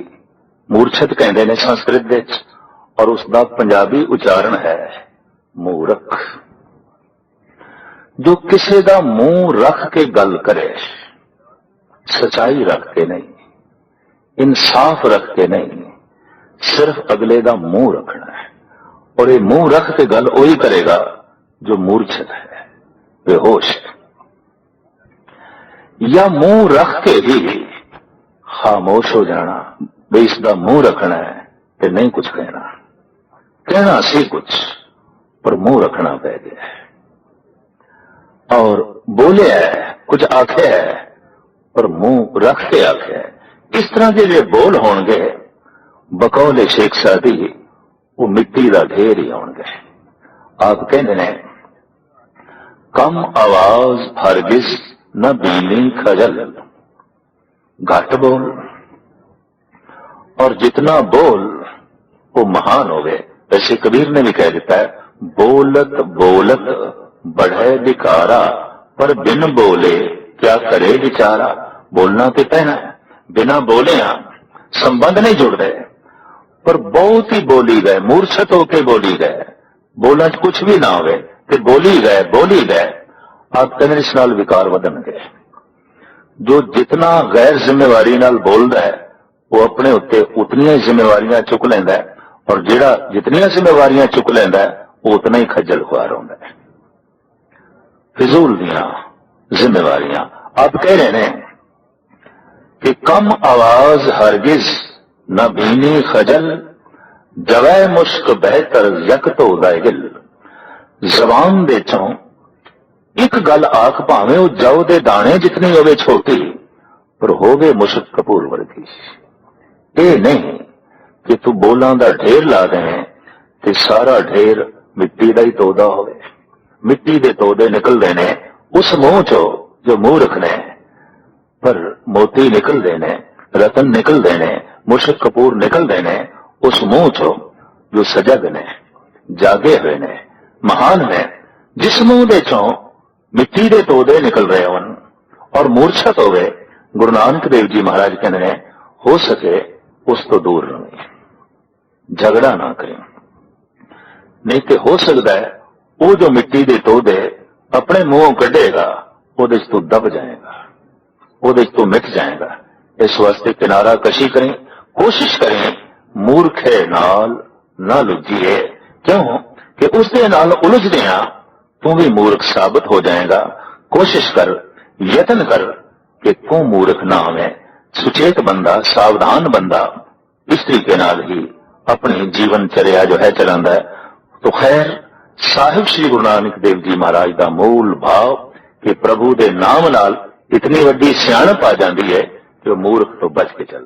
मूर्छत कहंदे ने संस्कृत विच, और उसका पंजाबी उच्चारण है मूर्ख। जो किसी का मुंह रख के गल करे, सच्चाई रख के नहीं, इंसाफ रख के नहीं, सिर्फ अगले का मुंह रखना है। और ये मुंह रख के गल वही करेगा जो मूर्छित है, बेहोश है। या मुंह रख के भी खामोश हो जाना, भाई इसका मुंह रखना है कि नहीं कुछ कहना, कहना सी कुछ पर मुंह रखना पै गया है। और बोले है कुछ आखे है पर मुंह रख के आखे है। इस तरह के जो बोल होंगे बकौले शेख सादी, वो मिट्टी का ढेर ही होंगे। आप कहते ने कम आवाज हरगिज न बीनी खजल, घट बोल और जितना बोल वो महान होवे। वैसे कबीर ने भी कह देता है, बोलत बोलत बढ़े विकारा, पर बिन बोले क्या करे विचारा। बोलना तो पहना है, बिना बोले संबंध नहीं जुड़ रहे, पर बहुत ही बोली गए, मूर्छत होके बोली गए, बोलना कुछ भी ना होवे ते बोली गए। आप कहते इस नाल विकार वधन गए। जो जितना गैर जिम्मेवारी नाल बोलता है वो अपने उत्ते उतनी जिम्मेवारियां चुक लेंदा है, और जिहड़ा जितनियां जिम्मेवारियां चुक लेंदा है वो उतना ही खज्जल खुआर होंदा है। फिजूल दियां जिम्मेवारियां। आप कह रहे हैं कि कम आवाज हरगिज न बीनी खजल, जवै मुश्क बेहतर यक तो गिल। जबान दे चों एक गल आख भावें वो जौ दे दाने जितनी होवे छोटी, पर होवे मुश्क कपूर वर्गी। ये नहीं कि तू बोलां दा ढेर ला दें ते सारा ढेर मिट्टी का ही तोदा होवे। मिट्टी दे तोदे निकलते ने उस मुंह चो जो मूर्ख ने, पर मोती निकलते ने, रतन निकलते ने, मुश्क कपूर निकलते ने उस मुंह चो जो सजग ने, जागे हुए ने, महान ने। जिस मुंह दे चो मिट्टी दे तोदे निकल रहे होन और मूर्छत होवे, गुरु नानक देव जी महाराज कहते हैं हो सके उस तो दूर रहे, झगड़ा ना करें। नहीं तो हो सकता है वो जो मिट्टी दे तोदे अपने मुंह कढ़ेगा वो तू दब जाएगा, वो तू मिट जाएगा। इस वास्ते किनारा कशी करें, कोशिश करें मूर्खे नाल ना लुझिए। क्यों कि उसके नाल उलझदे तू भी मूर्ख साबित हो जाएगा। कोशिश कर, यत्न कर कि तू मूर्ख ना होवे। सुचेत बंदा, सावधान बंदा इस तरीके नाल ही अपनी जीवनचर्या जो है चलांदा है। तो खैर साहिब श्री गुरु नानक देव जी महाराज का मूल भाव कि प्रभु दे नाम नाल इतनी वड्डी सियाणप आ जाती है कि मूर्ख तो बच के चल।